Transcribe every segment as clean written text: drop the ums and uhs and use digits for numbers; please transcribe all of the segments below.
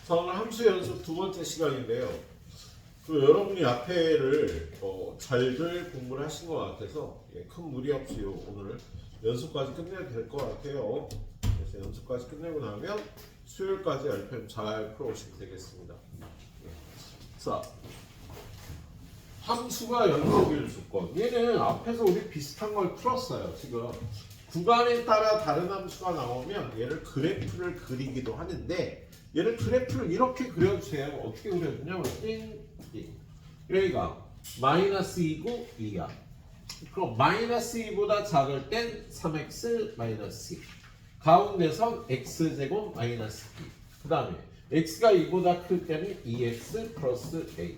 저는 함수 연습 두 번째 시간인데요. 여러분이 앞에를 잘들 공부를 하신 것 같아서 큰 무리 없이 오늘 연습까지 끝내도 될 것 같아요. 그래서 연습까지 끝내고 나면 수요일까지 RPM 잘 풀어오시면 되겠습니다. 자, 함수가 연속일 조건. 얘는 앞에서 우리 비슷한 걸 풀었어요. 지금 구간에 따라 다른 함수가 나오면 얘를 그래프를 그리기도 하는데 얘를 그래프를 이렇게 그려주세요. 어떻게 그려주냐면 여기가 마이너스 2고 2야. 그럼 마이너스 2보다 작을 땐 3x 마이너스 2. 가운데선 x제곱 마이너스 2. 그 다음에 x가 2보다 클 때는 2x 플러스 a.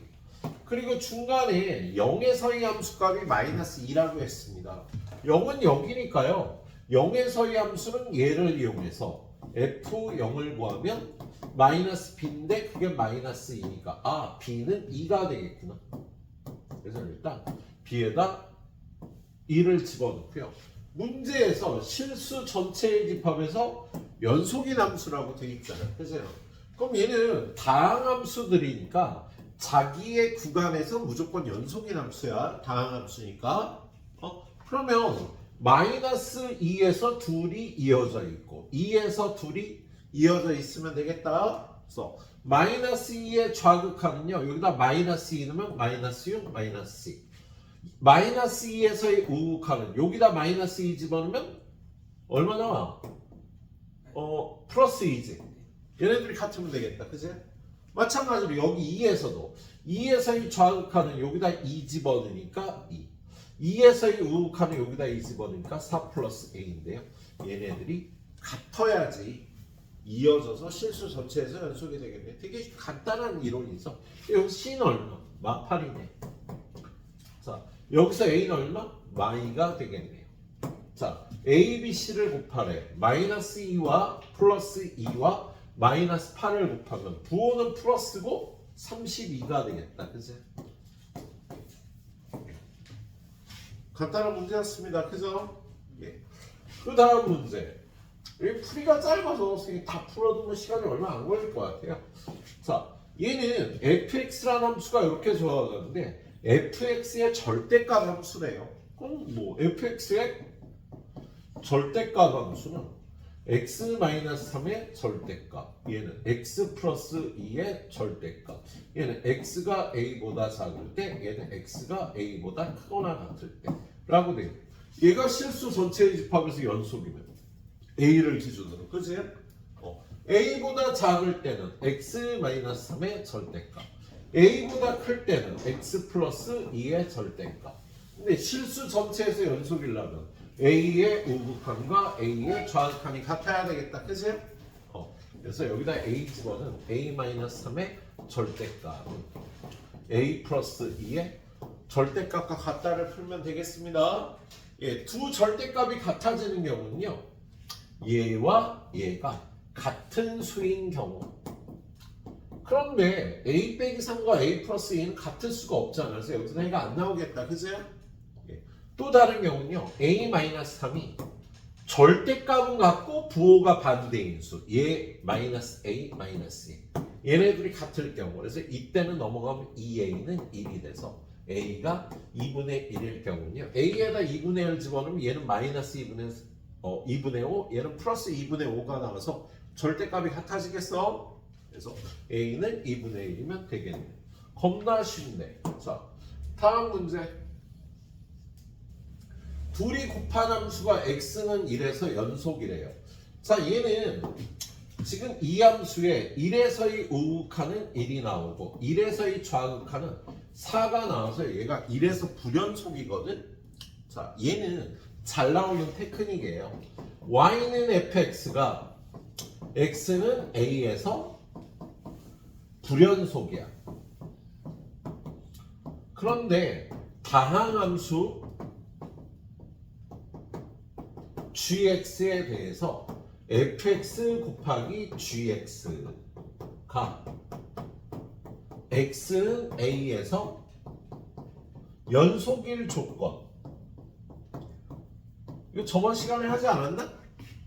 그리고 중간에 0에서의 함수값이 마이너스 2라고 했습니다. 0은 여기니까요. 0에서의 함수는 얘를 이용해서 f0을 구하면 마이너스 b인데 그게 마이너스 2니까 b는 2가 되겠구나. 그래서 일단 b에다 2를 집어넣고요. 문제에서 실수 전체의 집합에서 연속인 함수라고 되어 있잖아요. 그죠? 그럼 얘는 다항함수들이니까 자기의 구간에서 무조건 연속인 함수야. 다항함수니까. 그러면 마이너스 2에서 둘이 이어져 있고 2에서 둘이 이어져 있으면 되겠다. 그래서 마이너스 2의 좌극하는요. 여기다 마이너스 2 넣으면 마이너스 6, 마이너스 2. 마이너스 2에서의 우극하는 여기다 마이너스 2 집어넣으면 얼마 나와? 플러스 2지. 얘네들이 같으면 되겠다. 그치? 마찬가지로 여기 2에서의 좌극하는 여기다 2 집어넣으니까 2. 2에서의 우극하는 여기다 2 집어넣으니까 4 플러스 a인데요. 얘네들이 같아야지 이어져서 실수 전체에서 연속이 되겠네. 되게 간단한 이론이죠. 여기 C는 얼마? 마팔이네. 자, 여기서 A는 얼마? 마이가 되겠네요. 자, A, B, C를 곱하래. 마이너스 2와 플러스 2와 마이너스 8을 곱하면 부호는 플러스고 32가 되겠다. 그치? 간단한 문제였습니다. 그죠? 예. 그 다음 문제. 이 풀이가 짧아서 다 풀어두면 시간이 얼마 안 걸릴 것 같아요. 자, 얘는 fx라는 함수가 이렇게 좋아하는데 fx의 절대값 함수래요. 그럼 뭐 fx의 절대값 함수는 x-3의 절대값, 얘는 x 플러스 2의 절대값, 얘는 x가 a보다 작을 때, 얘는 x가 a보다 크거나 같을 때 라고 돼요. 얘가 실수 전체의 집합에서 연속이면 a를 기준으로, 그치? a보다 작을 때는 x-3의 절대값, a보다 클 때는 x 플러스 2의 절대값. 근데 실수 전체에서 연속이려면 a의 우극함과 a의 좌극함이 같아야 되겠다. 그치? 그래서 여기다 a 집어는 a-3의 절대값, a 플러스 2의 절대값과 같다를 풀면 되겠습니다. 예, 두 절대값이 같아지는 경우는요, 얘와 얘가 같은 수인 경우. 그런데 a 빼기 3과 a 플러스 2는 같을 수가 없잖아요. 그래서 여기서 얘가 안 나오겠다. 그죠? 예. 또 다른 경우는요, a-3이 절대값은 같고 부호가 반대인 수. 얘 마이너스 a 마이너스 2. 얘네들이 같을 경우. 그래서 이때는 넘어가면 2a는 1이 돼서 a가 2분의 1일 경우는요, a에다 2분의 1을 집어넣으면 얘는 마이너스 2분의 5, 얘는 플러스 2분의 5가 나와서 절대값이 같아지겠어? 그래서 a는 2분의 1이면 되겠네. 겁나 쉽네. 자, 다음 문제. 둘이 곱한 함수가 x는 1에서 연속이래요. 자, 얘는 지금 이 함수에 1에서의 우극하는 1이 나오고 1에서의 좌극하는 4가 나와서 얘가 1에서 불연속이거든. 자, 얘는 잘 나오는 테크닉이에요. y는 fx가 x는 a에서 불연속이야. 그런데 다항함수 gx에 대해서 fx 곱하기 gx가 x는 a에서 연속일 조건. 이거 저번 시간에 하지 않았나?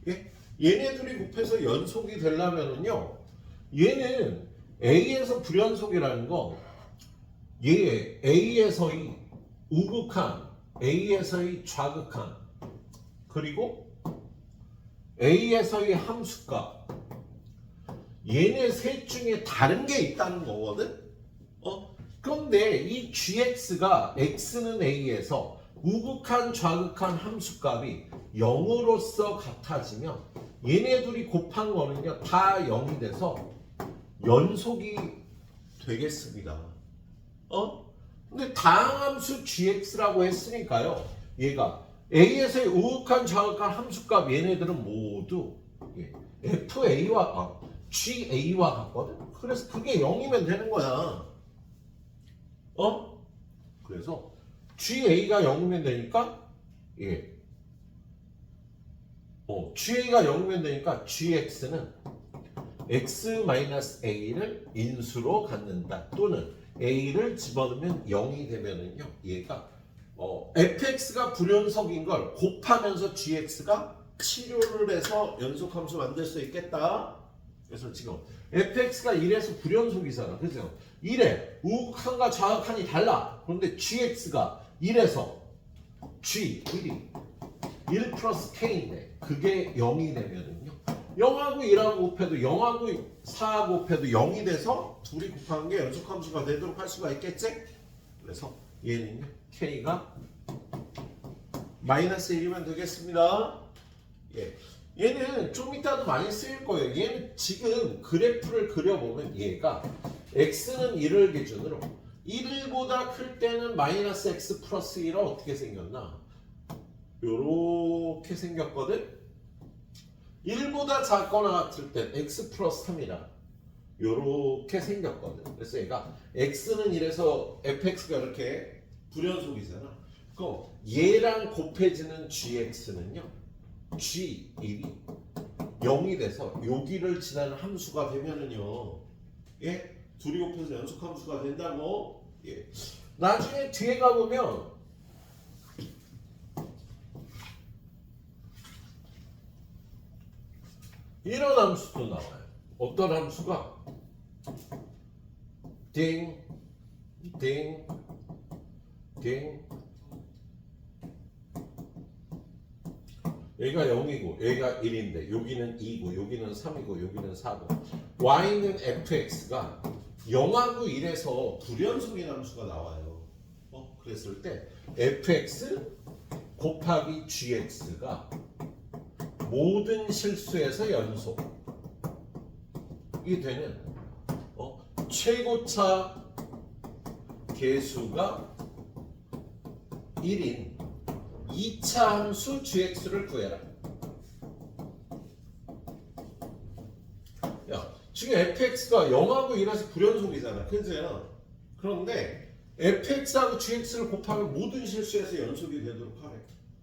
예? 얘네들이 곱해서 연속이 되려면은요, 얘는 A에서 불연속이라는 거 얘 A에서의 우극한, A에서의 좌극한, 그리고 A에서의 함수값, 얘네 셋 중에 다른 게 있다는 거거든. 그런데 이 gx가 x는 A에서 우극한 좌극한 함수값이 0으로서 같아지면 얘네 둘이 곱한 거는요 다 0이 돼서 연속이 되겠습니다. 근데 다항함수 gx라고 했으니까요 얘가 A에서의 우극한 좌극한 함수값 얘네들은 모두 FA와 GA와 같거든. 그래서 그게 0이면 되는 거야. 그래서 GA가 0이면 되니까 GA가 0이면 되니까 GX는 X-A를 인수로 갖는다. 또는 A를 집어넣으면 0이 되면은요 얘가 fx가 불연속인 걸 곱하면서 gx가 치료를 해서 연속함수 만들 수 있겠다. 그래서 지금 fx가 1에서 불연속이잖아. 그죠? 1에 우극한과 좌극한이 달라. 그런데 gx가 1에서 g 1 플러스 k인데 그게 0이 되면은요 0하고 1하고 곱해도 0하고 4하고 곱해도 0이 돼서 둘이 곱한 게 연속함수가 되도록 할 수가 있겠지? 그래서 얘는요 k가 마이너스 1이면 되겠습니다. 얘는 좀 이따도 많이 쓰일 거예요. 얘는 지금 그래프를 그려보면 얘가 x는 1을 기준으로 1보다 클 때는 마이너스 x 플러스 1은 어떻게 생겼나? 요렇게 생겼거든? 1보다 작거나 같을 땐 x 플러스 3이라 요렇게 생겼거든. 그래서 얘가 x는 1에서 fx가 이렇게 불연속이잖아. 그럼 얘랑 곱해지는 gx는요 g1이 0이 돼서 여기를 지나는 함수가 되면은요 둘이 곱해서 연속함수가 된다고. 나중에 뒤에 가보면 이런 함수도 나와요. 어떤 함수가 띵 여기가 0이고 여기가 1인데 여기는 2고 여기는 3이고 여기는 4고 y는 fx가 0하고 1에서 불연속인 함수가 나와요. 그랬을 때 fx 곱하기 gx가 모든 실수에서 연속이 되는 최고차 계수가 1인 2차 함수 gx를 구해라. 지금 fx가 0하고 1에서 불연속이잖아. 그죠? 그런데 fx하고 gx를 곱하면 모든 실수에서 연속이 되도록 하래.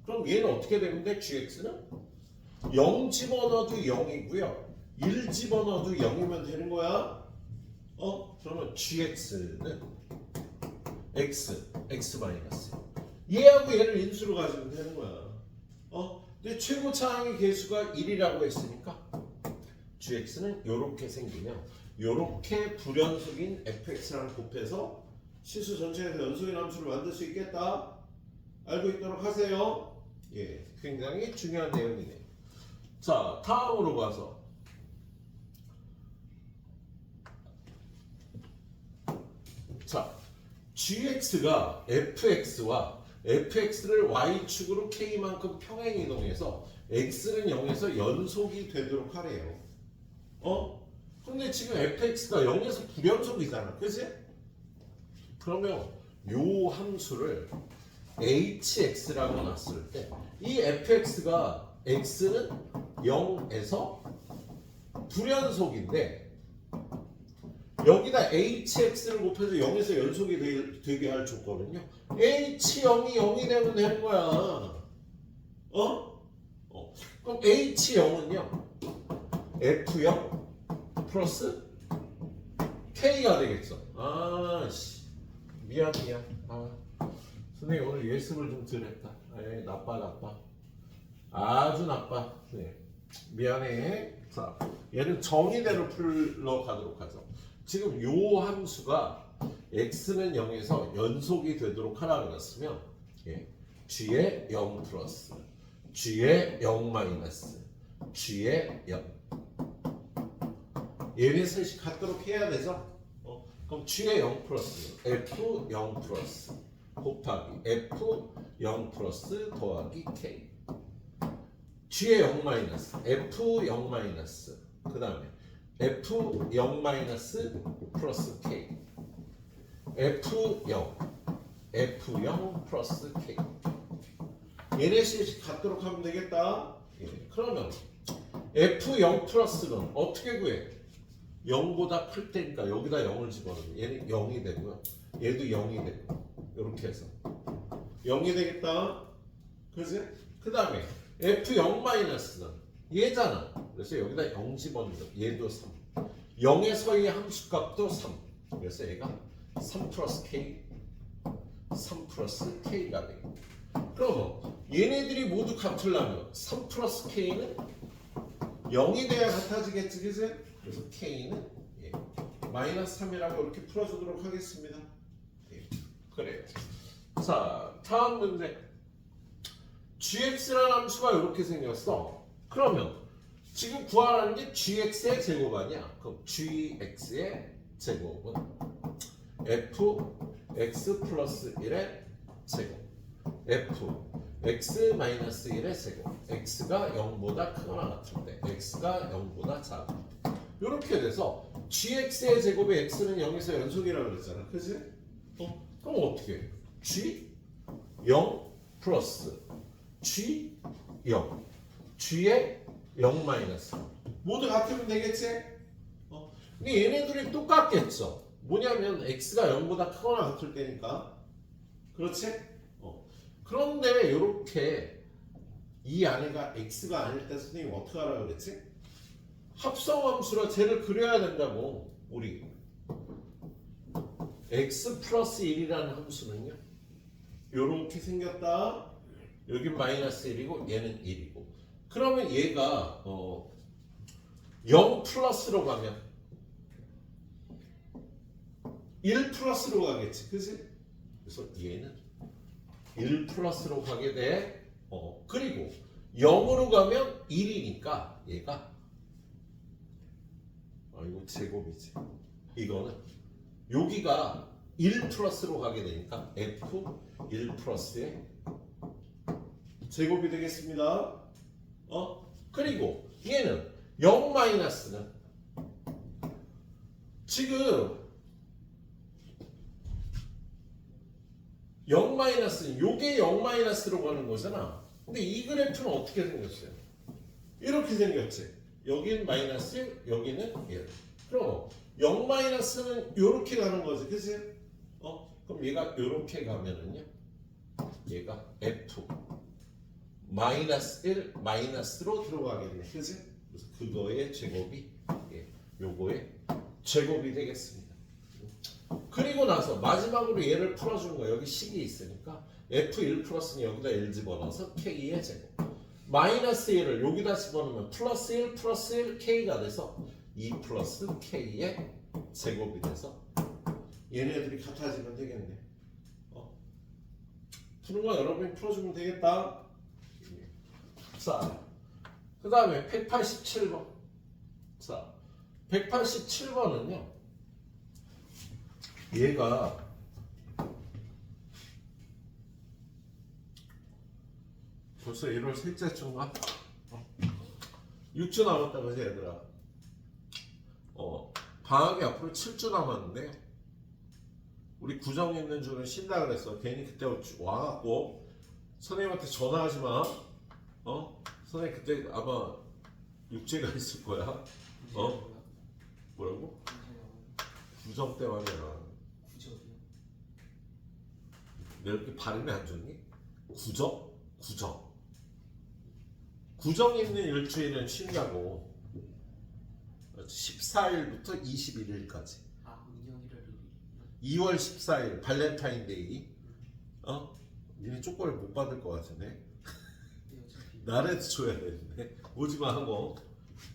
그럼 얘는 어떻게 되는데 gx는 0 집어넣어도 0이고요. 1 집어넣어도 0이면 되는 거야. 그러면 gx는 x 마이너스 얘하고 얘를 인수로 가지면 되는 거야. 근데 최고 차항의 계수가 1이라고 했으니까 gx는 이렇게 생기면 이렇게 불연속인 fx랑 곱해서 실수 전체에서 연속인 함수를 만들 수 있겠다. 알고 있도록 하세요. 굉장히 중요한 내용이네요. 자, 다음으로 가서 gx가 fx와 fx를 y축으로 k만큼 평행 이동해서 x는 0에서 연속이 되도록 하래요. 근데 지금 fx가 0에서 불연속이잖아. 그치? 그러면 요 함수를 hx라고 놨을 때 이 fx가 x는 0에서 불연속인데 여기다 hx를 곱해서 0에서 연속이 되게 할 조건은요 h0이 0이 되면 되는 거야. 그럼 h0은요 f0 플러스 k가 되겠죠. 미안 선생님 오늘 예습을 좀 덜 했다. 나빠 아주 나빠. 네. 미안해. 자, 얘는 정의대로 풀러가도록 하죠. 지금 요 함수가 x는 0에서 연속이 되도록 하라 그랬으면 예, g에 0 플러스 g에 0 마이너스 g에 0 얘네 셋이 같도록 해야 되죠. 그럼 g에 0 플러스 f 0 플러스 곱하기 f 0 플러스 더하기 k g에 0 마이너스 f 0 마이너스 그 다음에 f 0 마이너스 플러스 k f0 f0 플러스 k 얘네 셋이 같도록 하면 되겠다. 예, 그러면 f0 플러스는 어떻게 구해? 0보다 클 때니까 여기다 0을 집어넣으면 얘는 0이 되고요. 얘도 0이 되고 이렇게 해서 0이 되겠다. 그지? 그 다음에 f0 마이너스는 얘잖아. 그래서 여기다 0 집어넣으면 얘도 3 0에서의 함수값도 3 그래서 얘가 3 플러스 k 3 플러스 k가 되고 그러면 얘네들이 모두 같으려면 3 플러스 k는 0이 돼야 같아지겠지 그지? 그래서 k는 예, 마이너스 3이라고 이렇게 풀어주도록 하겠습니다. 예, 그래요. 자 다음 문제 gx라는 함수가 이렇게 생겼어. 그러면 지금 구하라는 게 gx의 제곱 아니야? 그럼 gx의 제곱은 fx 플러스 1의 제곱 f x 마이너스 1의 제곱 x가 0보다 크거나 같을 때 x가 0보다 작을 때 이렇게 돼서 gx의 제곱에 x는 0에서 연속이라고 그랬잖아. 그지? 그럼 어떻게 해? g 0 플러스 g 0 g에 0 마이너스 모두 같으면 되겠지? 근데 얘네들이 똑같겠죠. 뭐냐면 x가 0보다 크거나 같을 때니까 그렇지? 그런데 이렇게 이 안에가 x가 아닐 때 선생님 어떻게 하라고 그랬지? 합성함수라 쟤를 그려야 된다고. 우리 x 플러스 1이라는 함수는요 요렇게 생겼다. 여긴 마이너스 1이고 얘는 1이고 그러면 얘가 0 플러스로 가면 1 플러스로 가겠지 그지? 그래서 얘는 1 플러스로 가게 돼. 그리고 0으로 가면 1이니까 얘가 이거 제곱이지. 이거는 여기가 1 플러스로 가게 되니까 f 1 플러스의 제곱이 되겠습니다. 그리고 얘는 0 마이너스는 지금 0 마이너스는 요게 0 마이너스로 가는 거잖아. 근데 이 그래프는 어떻게 생겼어요? 이렇게 생겼지. 여기는 마이너스 1, 여기는 1. 그럼 0 마이너스는 요렇게 가는 거지. 그치? 그럼 얘가 요렇게 가면은요. 얘가 f 마이너스 1 마이너스로 들어가게 되네. 그치? 그래서 그거의 제곱이 요거의 제곱이 되겠습니다. 그리고 나서 마지막으로 얘를 풀어주는 거야. 여기 식이 있으니까 f1 플러스는 여기다 1 집어넣어서 k의 제곱 마이너스 1을 여기다 집어넣으면 플러스 1 플러스 1 k가 돼서 2 플러스 k의 제곱이 돼서 얘네들이 같아지면 되겠네. 푸는 거 여러분이 풀어주면 되겠다. 자, 그 다음에 187번. 자, 187번은요. 얘가 벌써 1월 셋째 주인가? 6주 남았다 그지 얘들아? 방학이 앞으로 7주 남았는데 우리 구정 있는 주는 쉰다 그랬어. 괜히 그때 와갖고 선생님한테 전화하지 마. 선생님 그때 아마 육제가 있을 거야. 뭐라고? 구정 때 말이야. 내가 이렇게 발음이 안 좋니? 구정? 구정 있는 일주일은 쉰다고. 14일부터 21일까지. 2월 14일 발렌타인데이. 니네 쪼꼬를 못 받을 것 같은데. 나라도 줘야 되는데. 오지마 하고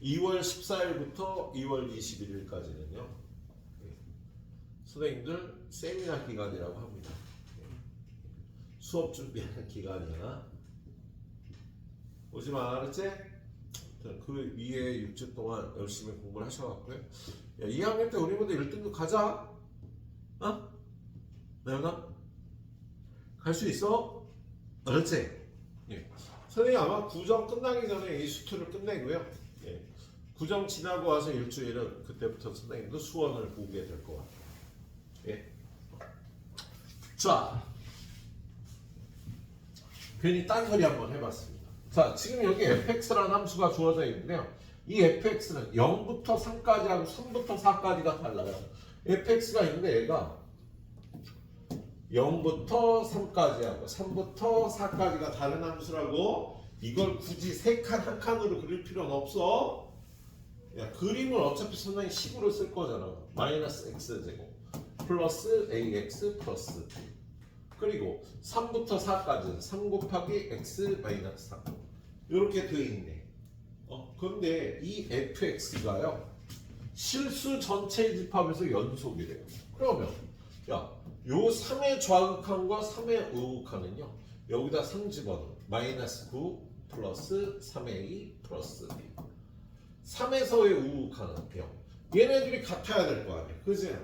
2월 14일부터 2월 21일까지는요. 선생님들 세미나 기간이라고 합니다. 수업 준비하는 기간이야. 오지마 알았지? 그 위에 6주 동안 열심히 공부를 하셔갖고요. 야, 2학년 때 우리 모두 1등급 가자. 어? 내가 갈 수 있어? 알았지? 예. 선생님 아마 구정 끝나기 전에 이 수투를 끝내고요. 예. 구정 지나고 와서 일주일은 그때부터 선생님도 수원을 보게 될 것 같아요. 예. 자, 괜히 딴소리 한번 해봤습니다. 자, 지금 여기 fx라는 함수가 주어져 있는데요. 이 fx는 0부터 3까지 하고 3부터 4까지가 달라요. fx가 있는데 얘가 0부터 3까지 하고 3부터 4까지가 다른 함수라고 이걸 굳이 세 칸 한 칸으로 그릴 필요는 없어. 야, 그림을 어차피 선생님이 식으로 쓸 거잖아. 마이너스 x제곱 플러스 ax 플러스 b 그리고 3부터 4까지는 3 곱하기 x 마이너스 3 이렇게 되어 있네. 그런데 이 fx가요 실수 전체의 집합에서 연속이래요. 그러면 야, 요 3의 좌극한과 3의 우극한은요 여기다 3 집어넣어 마이너스 9 플러스 3a 플러스 b 3에서의 우극한은 0 얘네들이 같아야 될 거 아니야. 그지?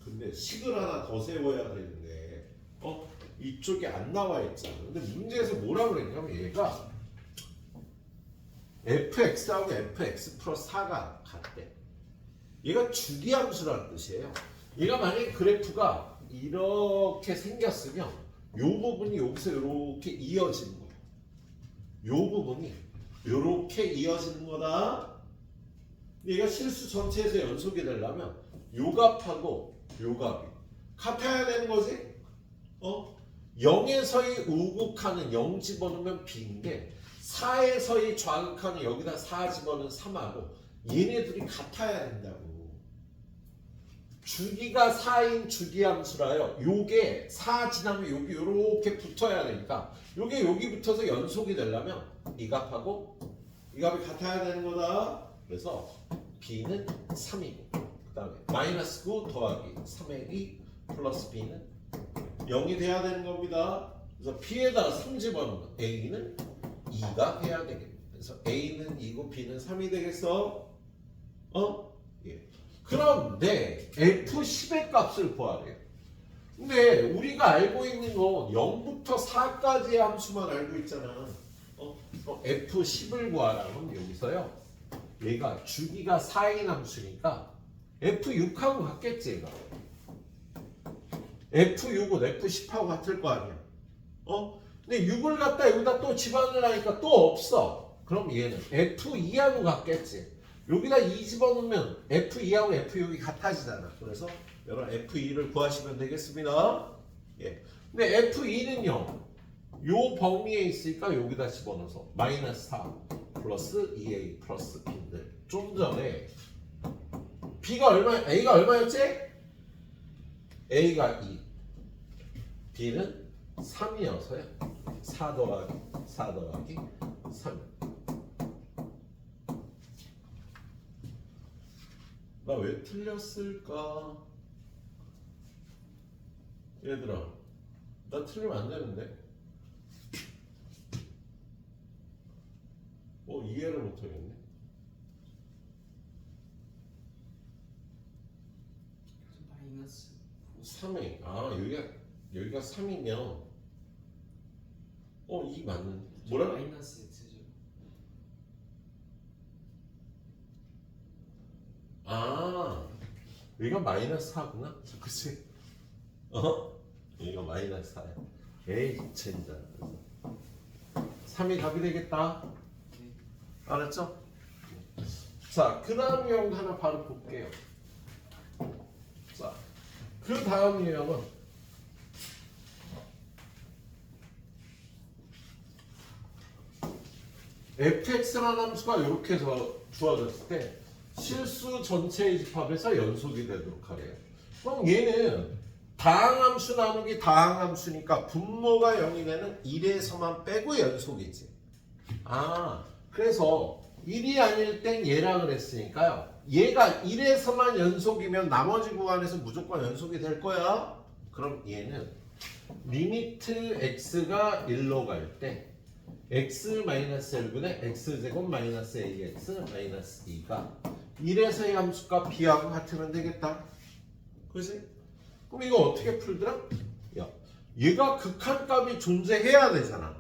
근데 식을 하나 더 세워야 되는데 이쪽에 안 나와 있잖아. 근데 문제에서 뭐라 그랬냐면 얘가 fx하고 fx 플러스 4가 같대. 얘가 주기함수라는 뜻이에요. 얘가 만약에 그래프가 이렇게 생겼으면 요 부분이 여기서 이렇게 이어지는 거야. 요 부분이 이렇게 이어지는 거다. 얘가 실수 전체에서 연속이 되려면 요 값하고 요 값이 같아야 되는 거지. 0에서의 우극한은 0 집어넣으면 b인데 4에서의 좌극한은 여기다 4 집어넣으면 3하고 얘네들이 같아야 된다고. 주기가 4인 주기함수라요. 요게 4 지나면 여기 요렇게 붙어야 되니까 요게 여기 붙어서 연속이 되려면 이 값하고 이 값이 같아야 되는 거다. 그래서 b는 3이고 그 다음에 마이너스 9 더하기 3의 2 플러스 b는 0이 돼야 되는 겁니다. 그래서 b에다가 3 집어넣으면 a는 2가 돼야 되겠네. 그래서 a는 2고 b는 3이 되겠어? 예. 그런데 f10의 값을 구하래요. 근데 우리가 알고 있는 건 0부터 4까지의 함수만 알고 있잖아. f10을 구하라면 여기서요. 얘가 주기가 4인 함수니까 f6하고 같겠지 얘가. f6은 f10하고 같을 거 아니야. 근데 6을 갖다 여기다 또 집어넣으려니까 또 없어. 그럼 얘는 f2하고 같겠지. 여기다 2 집어넣으면 f2하고 f6이 같아지잖아. 그래서 여러분 f2를 구하시면 되겠습니다. 예. 근데 f2는요. 요 범위에 있으니까 여기다 집어넣어서 마이너스 4 플러스 2a 플러스 b인데 좀 전에 b가 a가 얼마였지? a가 2 b는 3이어서요. 4 더하기 3. 나 왜 틀렸을까? 얘들아, 나 틀리면 안 되는데. 이해를 못 하겠네. 마이너스 3에 여기가 3이면 2 맞는 뭐라? 마이너스 x죠. 여기가 마이너스 4구나? 그치? 여기가 마이너스 4야. 에이 젠장. 3이 답이 되겠다. 네. 알았죠? 자, 그 다음 유형 하나 바로 볼게요. 자, 그 다음 유형은 fx라는 함수가 이렇게 해서 주어졌을 때 실수 전체의 집합에서 연속이 되도록 하래요. 그럼 얘는 다항함수 나누기 다항함수니까 분모가 0이 되는 1에서만 빼고 연속이지. 그래서 1이 아닐 땐 얘라 그랬으니까요. 얘가 1에서만 연속이면 나머지 구간에서 무조건 연속이 될 거야. 그럼 얘는 리미트 x가 1로 갈 때 x-1분의 x제곱 마이너스 ax 마이너스 2가 1에서의 함수가 b하고 같으면 되겠다. 그지? 그럼 이거 어떻게 풀더라? 야, 얘가 극한값이 존재해야 되잖아.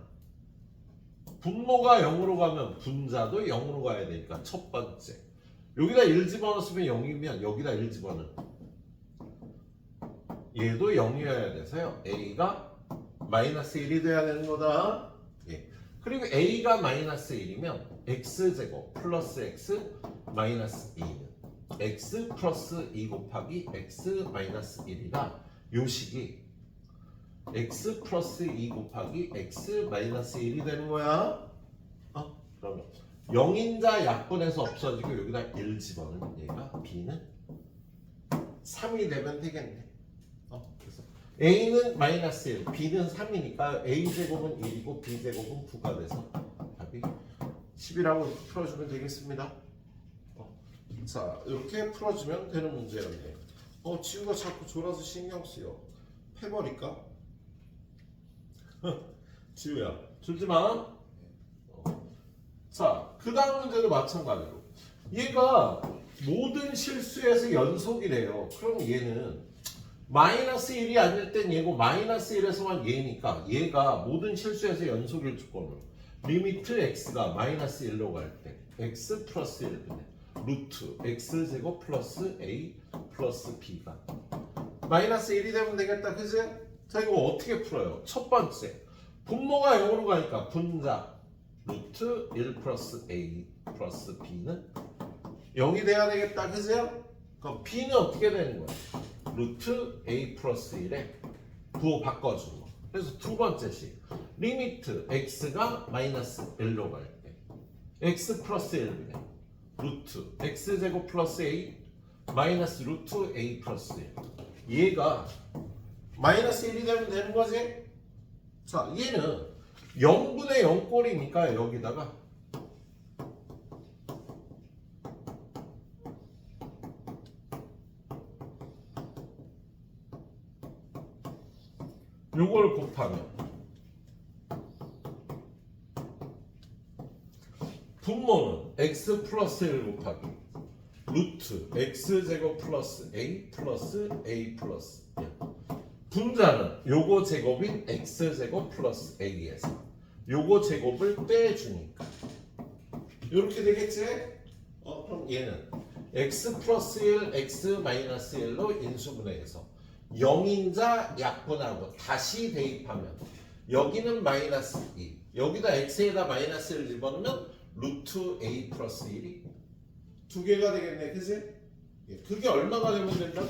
분모가 0으로 가면 분자도 0으로 가야 되니까 첫 번째 여기다 1 집어넣으면 0이면 여기다 1 집어넣어 얘도 0이어야 돼서요 a가 마이너스 1이 돼야 되는 거다. 예. 그리고 a가 마이너스 1이면 x제곱 플러스 x 마이너스 2는 x 플러스 2 곱하기 x 마이너스 1이라 요 식이 x 플러스 2 곱하기 x 마이너스 1이 되는 거야. 그러면 0인자 약분해서 없어지고 여기다 1 집어넣으면 얘가 b는 3이 되면 되겠네. 그래서 a는 마이너스 1, b는 3이니까 a제곱은 1이고 b제곱은 9가 돼서 답이 10이라고 풀어주면 되겠습니다. 자, 이렇게 풀어주면 되는 문제였네. 지우가 자꾸 졸아서 신경 쓰여. 패버릴까? 지우야, 졸지 마. 자, 그 다음 문제도 마찬가지로. 얘가 모든 실수에서 연속이래요. 그럼 얘는 마이너스 1이 아닐 땐 얘고 마이너스 1에서만 얘니까 얘가 모든 실수에서 연속일 조건으로 리미트 x가 마이너스 1로 갈 때 x 플러스 1분의 루트 x제곱 플러스 a 플러스 b가 마이너스 1이 되면 되겠다. 그지? 자, 이거 어떻게 풀어요? 첫 번째 분모가 0으로 가니까 분자 루트 1 플러스 a 플러스 b는 0이 돼야 되겠다. 그죠? 그럼 b는 어떻게 되는 거야? 루트 a 플러스 1에 부호 바꿔주는 거. 그래서 두 번째 식 리미트 x가 마이너스 1로 갈 때 x 플러스 1분의 루트 x제곱 플러스 a 마이너스 루트 a 플러스 1 얘가 마이너스 1이 되면 되는 거지? 자, 얘는 0분의 0꼴이니까 여기다가 요걸 곱하면 분모는 x 플러스 1 곱하기 루트 x제곱 플러스 a 플러스 a 플러스 1 분자는 요거 제곱인 x제곱 플러스 a에서 요거 제곱을 빼주니까 이렇게 되겠지? 그럼 얘는 x 플러스 1 x 마이너스 1로 인수분해해서 0인자 약분하고 다시 대입하면 여기는 마이너스 2 여기다 x에다 마이너스 1 집어넣으면 루트 a 플러스 1이 두 개가 되겠네. 그지? 그게 얼마가 되면 된다?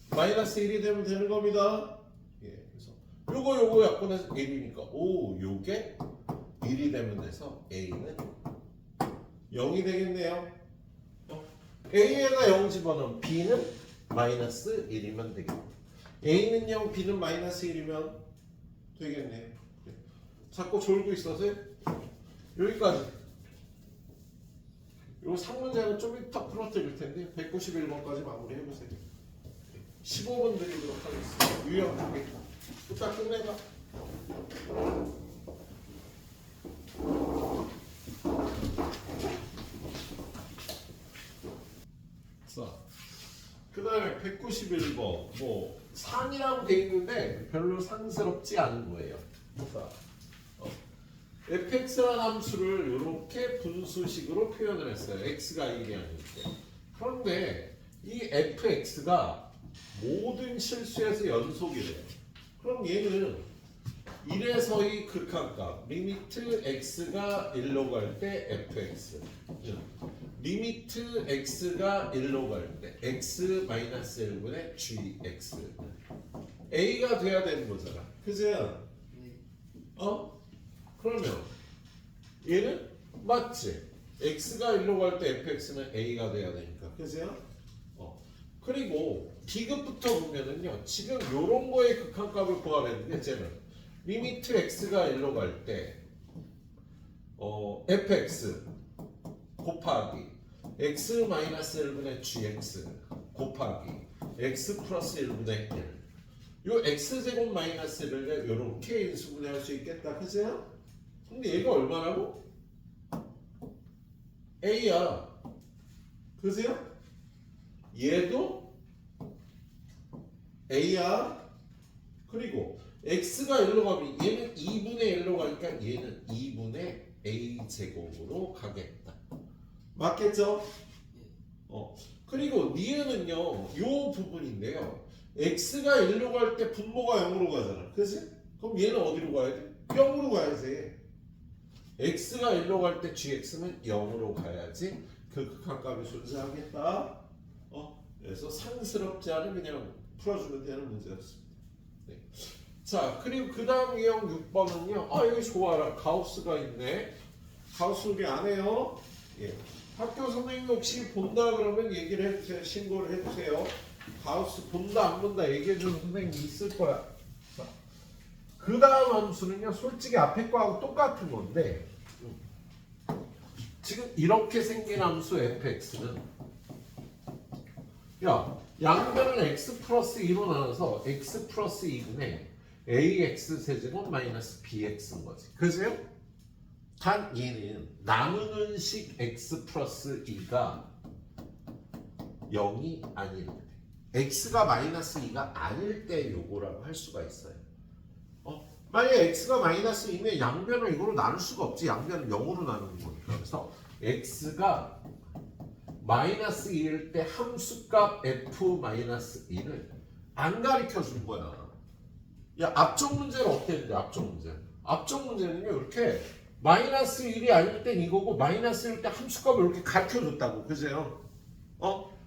마이너스 1이 되면 되는 겁니다. 그래서 요거 약분해서 1이니까 요게 1이 되면 돼서 a는 0이 되겠네요. a에다 0 집어넣으면 b는 마이너스 1이면 되겠네. a는 0, b는 마이너스 1이면 되겠네. 자꾸 졸고 있어서 여기까지. 요 상문제는 좀 이따 풀어드릴 텐데 191번까지 마무리 해보세요. 15분 드리도록 하겠습니다. 유형 두 개. 부탁 끝내봐. 자, 그 다음에 191번 뭐 상이라고 돼 있는데 별로 상스럽지 않은 거예요. 자, fx라는 함수를 이렇게 분수식으로 표현을 했어요. x가 1이 아닐 때. 그런데 이 fx가 모든 실수에서 연속이래요. 그럼 얘는 1에서의 극한값 리미트 x가 1로 갈 때 fx 리미트 x가 1로 갈 때 x 마이너스 1분의 gx a가 돼야 되는 거잖아. 그죠? 그러면 얘는 맞지? x가 1로 갈 때 fx는 a가 돼야 되니까. 그죠? 그리고 B급부터 보면은요, 지금 요런 거의 극한값을 구하랬는데 쟤는 리미트 x가 1로 갈 때 fx 곱하기 x-1분의 gx 곱하기 x 플러스 1분의 1. 요 x제곱 마이너스를 이렇게 인수분해할 수 있겠다. 그죠? 근데 얘가 얼마라고? a야. 그죠? 얘도 a야. 그리고 x가 1로 가면 얘는 2분의 1로 가니까 얘는 2분의 a제곱으로 가겠다. 맞겠죠? 그리고 니은은요 요 부분인데요 x가 1로 갈 때 분모가 0으로 가잖아. 그치? 그럼 얘는 어디로 가야 돼? 0으로 가야지. x가 1로 갈 때 gx는 0으로 가야지 그 극한값이 존재하겠다. 그래서 상스럽지 않은 그냥 풀어주면 되는 문제였습니다. 네. 자, 그리고 그 다음 유형 6번은요. 여기 좋아라. 가우스가 있네. 가우스 우리 안 해요. 예. 학교 선생님이 혹시 본다 그러면 얘기를 해주세요. 신고를 해주세요. 가우스 본다 안 본다 얘기해주는 선생님이 있을 거야. 그 다음 함수는요. 솔직히 앞에 거하고 똑같은 건데 지금 이렇게 생긴 함수 fx는 양변을 x 플러스 2로 나눠서 x 플러스 2분의 ax 세제곱 마이너스 bx인 거지. 그죠? 단 얘는 나누는 식 x 플러스 2가 0이 아닐 때 x가 마이너스 2가 아닐 때 요거라고 할 수가 있어요. 만약에 x가 마이너스 2면 양변을 이거로 나눌 수가 없지. 양변을 0으로 나누는 거니까. 그래서 x가 마이너스 2일 때 함수값 f 마이너스 2를 안 가르쳐 준 거야. 앞쪽 문제는 어땠는데 앞쪽 문제는요 이렇게 마이너스 1이 아닐 땐 이거고 마이너스 1일 때 함수값을 이렇게 가르쳐 줬다고. 그죠?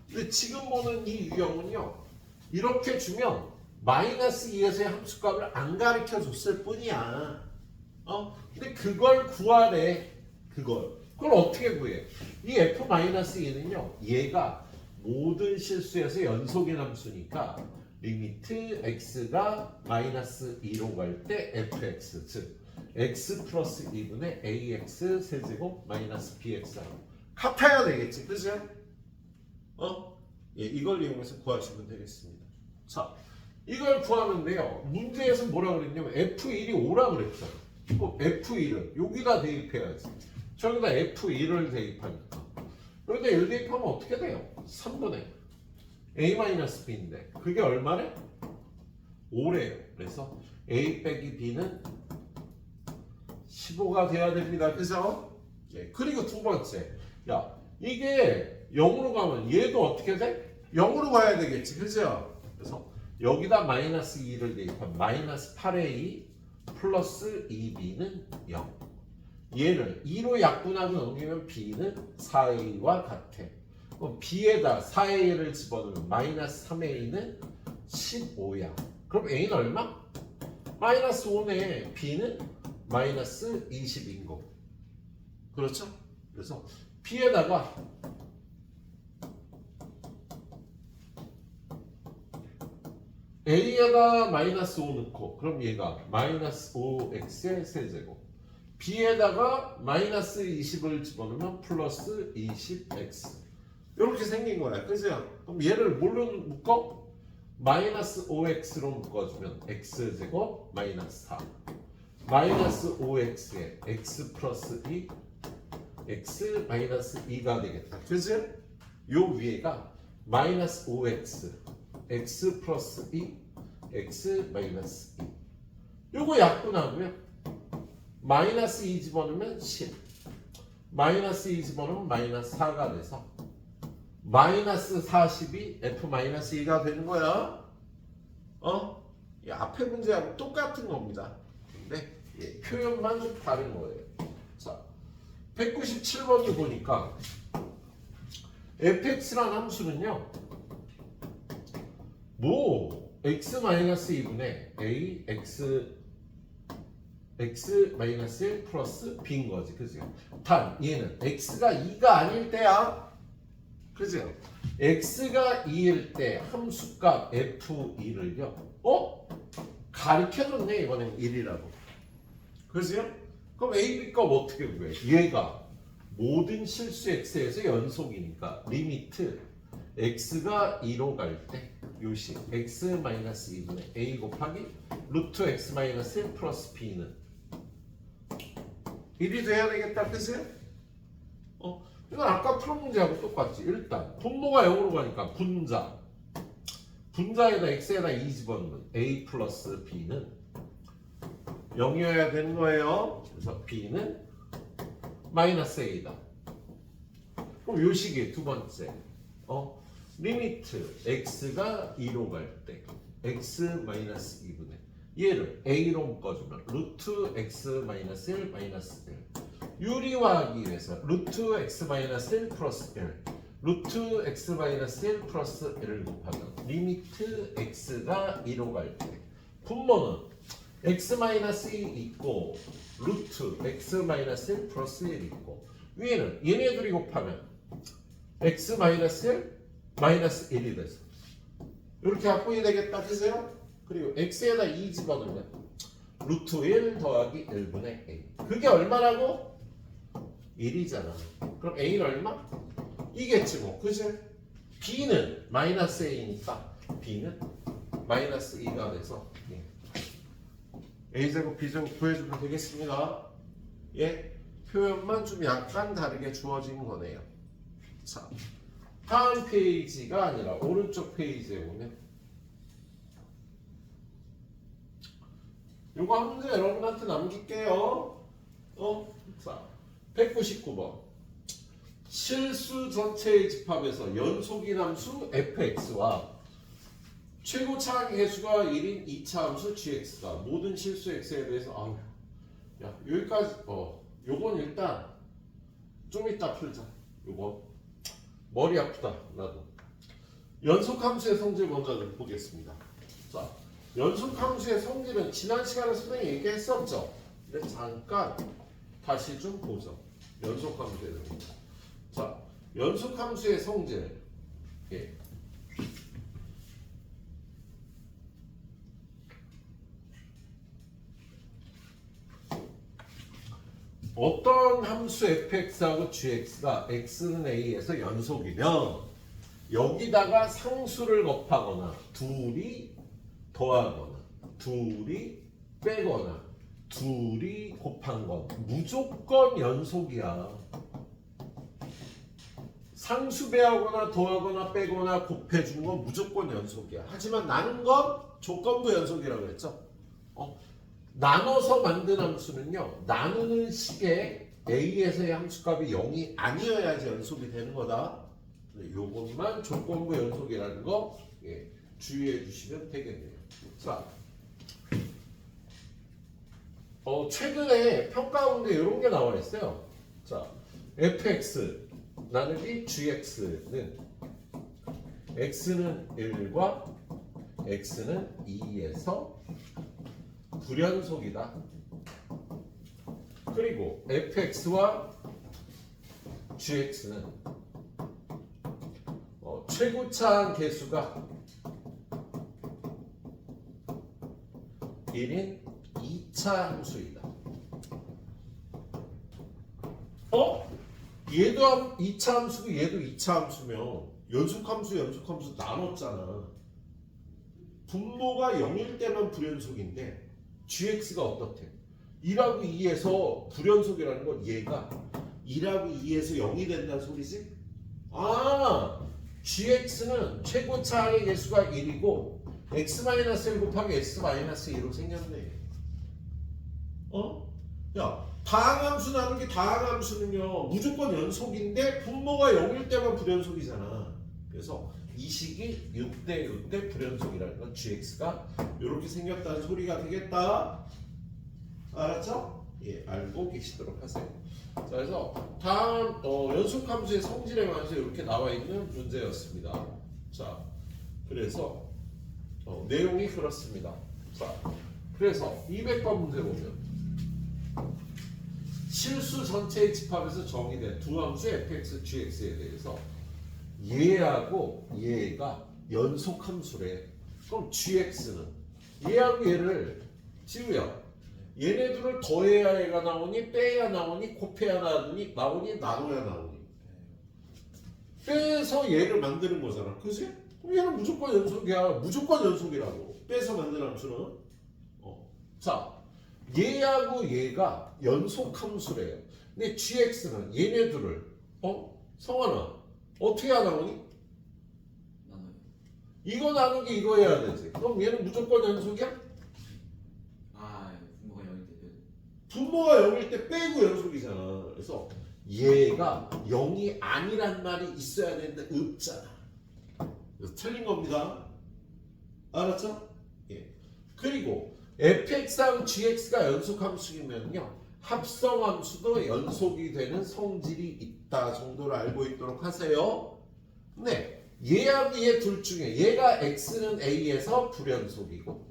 근데 지금 보는 이 유형은요 이렇게 주면 마이너스 2에서의 함수값을 안 가르쳐 줬을 뿐이야. 근데 그걸 구하래. 그걸 어떻게 구해? 이 f-2는요 얘가 모든 실수에서 연속인 함수니까 리미트 x가 마이너스 2로 갈 때 fx 즉 x 플러스 2분의 ax 세제곱 마이너스 bx하고 같아야 되겠지. 그죠? 이걸 이용해서 구하시면 되겠습니다. 자, 이걸 구하는데요 문제에서 뭐라 그랬냐면 f1이 5라 그랬잖아. f1을 여기다 대입해야지. 저기다 f1을 대입하니까 여기다 1 대입하면 어떻게 돼요? 3분의 a-b인데 그게 얼마래? 5래요. 그래서 a 빼기 b는 15가 돼야 됩니다. 그죠? 그리고 두 번째 이게 0으로 가면 얘도 어떻게 돼? 0으로 가야 되겠지. 그죠? 그래서 여기다 마이너스 2를 대입하면 마이너스 8a 플러스 2b는 0. 얘를 2로 약분하고 넘기면 b는 4a와 같아. 그럼 b에다 4a를 집어넣으면 마이너스 3a는 15야. 그럼 a는 얼마? 마이너스 5네. b는 마이너스 20인 거고. 그렇죠? 그래서 b에다가 a에다 마이너스 5 넣고 그럼 얘가 마이너스 5x의 세제곱 b에다가 마이너스 20을 집어넣으면 플러스 20x 이렇게 생긴 거야. 그죠? 그럼 얘를 뭘로 묶어? 마이너스 5x로 묶어주면 x제곱 마이너스 4 마이너스 5x에 x 플러스 2 x 마이너스 2가 되겠다. 그죠? 요 위에가 마이너스 5x x 플러스 2 x 마이너스 2 요거 약분하고요 마이너스 2 집어넣으면 10 마이너스 2 집어넣으면 마이너스 4가 돼서 마이너스 40이 f 마이너스 2가 되는 거야. 이 앞에 문제하고 똑같은 겁니다. 근데 표현만 좀 다른 거예요. 자, 197번을 보니까 fx란 함수는요 x-2분의 a x-1 플러스 b인 거지. 그죠? 단 얘는 x가 2가 아닐 때야. 그죠? x가 2일 때 함수값 f2를요 가르쳐줬네. 이번엔 1이라고. 그죠? 그럼 A, B 값 어떻게 구해? 얘가 모든 실수 x에서 연속이니까 리미트 x가 2로 갈 때 요식 x-2분의 a 곱하기 루트 x-1 플러스 b는 1이 돼야 되겠다, 그치? 이건 아까 풀은 문제하고 똑같지. 일단 분모가 0으로 가니까 분자에다 x에다 2 집어넣으면 a 플러스 b는 0이어야 되는 거예요. 그래서 b는 마이너스 a다. 그럼 요식이 두 번째 리미트 x가 2로 갈 때 x-2분의 얘를 a로 묶어주면 루트 x-1 마이너스 1 유리화하기 위해서 루트 x-1 플러스 1 루트 x-1 플러스 1을 곱하면 리미트 x가 2로 갈 때 분모는 x-2 있고 루트 x-1 플러스 1 있고 위에는 얘네들이 곱하면 x-1 마이너스 1이 돼서 이렇게 합분이 되겠다, 그죠? 그리고 x에다 2 집어넣으면 루트 1 더하기 1분의 a 그게 얼마라고? 1이잖아. 그럼 a는 얼마? 이겠지 뭐, 그지? b는 마이너스 a니까 b는 마이너스 2가 돼서 a제곱 b제곱 구해주면 되겠습니다. 예, 표현만 좀 약간 다르게 주어진 거네요. 자, 다음 페이지가 아니라 오른쪽 페이지에 보면 요거 한 문제 여러분한테 남길게요. 자, 199번 실수 전체의 집합에서 연속인 함수 fx와 최고 차항 개수가 1인 2차 함수 gx가 모든 실수 x에 대해서 야 여기까지 요건 일단 좀 이따 풀자. 요거 머리 아프다 나도. 연속 함수의 성질 먼저 좀 보겠습니다. 자, 연속 함수의 성질은 지난 시간에 선생님이 얘기했었죠. 근데 잠깐 다시 좀 보죠. 연속 함수에 대해서. 자, 연속 함수의 성질. 예. 어떤 함수 fx하고 gx가 x는 a에서 연속이면 여기다가 상수를 곱하거나 둘이 더하거나 둘이 빼거나 둘이 곱한 건 무조건 연속이야. 상수 배하거나 더하거나 빼거나 곱해준 건 무조건 연속이야. 하지만 나눈 건 조건부 연속이라고 했죠. 나눠서 만든 함수는요, 나누는 식의 a에서의 함수값이 0이 아니어야지 연속이 되는 거다. 요것만 조건부 연속이라는 거 주의해 주시면 되겠네요. 자, 최근에 평가 가운데 이런 게 나와 있어요. 자, fx 나누기 gx는 x는 1과 x는 2에서 불연속이다. 그리고 fx와 gx는 최고차항 개수가 1인 2차 함수이다. 얘도 2차 함수고 얘도 2차 함수면 연속함수 나눴잖아. 분모가 0일 때만 불연속인데 gx가 어떻대? 2하고 2에서 불연속이라는 건 얘가 2하고 2에서 0이 된다는 소리지? gx는 최고차항의 개수가 1이고 x-1 곱하기 x-2로 생겼네. 야, 다항함수 나누기 다항함수는요 무조건 연속인데 분모가 0일 때만 불연속이잖아. 그래서 이 식이 6대 6대 불연속이라는 건 gx가 이렇게 생겼다는 소리가 되겠다. 알았죠? 예, 알고 계시도록 하세요. 자, 그래서 다음 연속함수의 성질에 관해서 이렇게 나와 있는 문제였습니다. 자, 그래서 내용이 그렇습니다. 자, 그래서 200번 문제 보면 실수 전체의 집합에서 정의된 두 함수 fx, gx에 대해서 얘하고 얘가 연속함수래. 그럼 gx는 얘하고 얘를 지우야. 얘네들을 더해야 얘가 나오니 빼야 나오니 곱해야 나오니 나눠야 나오니 빼서 얘를 만드는 거잖아. 그지? 그럼 얘는 무조건 연속이야. 무조건 연속이라고. 빼서 만든 함수는. 자, 얘하고 얘가 연속 함수래요. 근데 gx는 얘네들을 성환아 어떻게 나오니? 나눠요. 이거 나누기 이거 해야 되지. 그럼 얘는 무조건 연속이야? 아, 분모가 0일 때 분모가 0일 때 빼고 연속이잖아. 그래서 얘가 0이 아니란 말이 있어야 되는데 없잖아. 그래서 틀린 겁니다. 알았죠? 예. 그리고 fx하고 gx가 연속함수이면요 합성함수도 연속이 되는 성질이 있다 정도를 알고 있도록 하세요. 네, 얘하고 얘 둘 중에 얘가 x는 a에서 불연속이고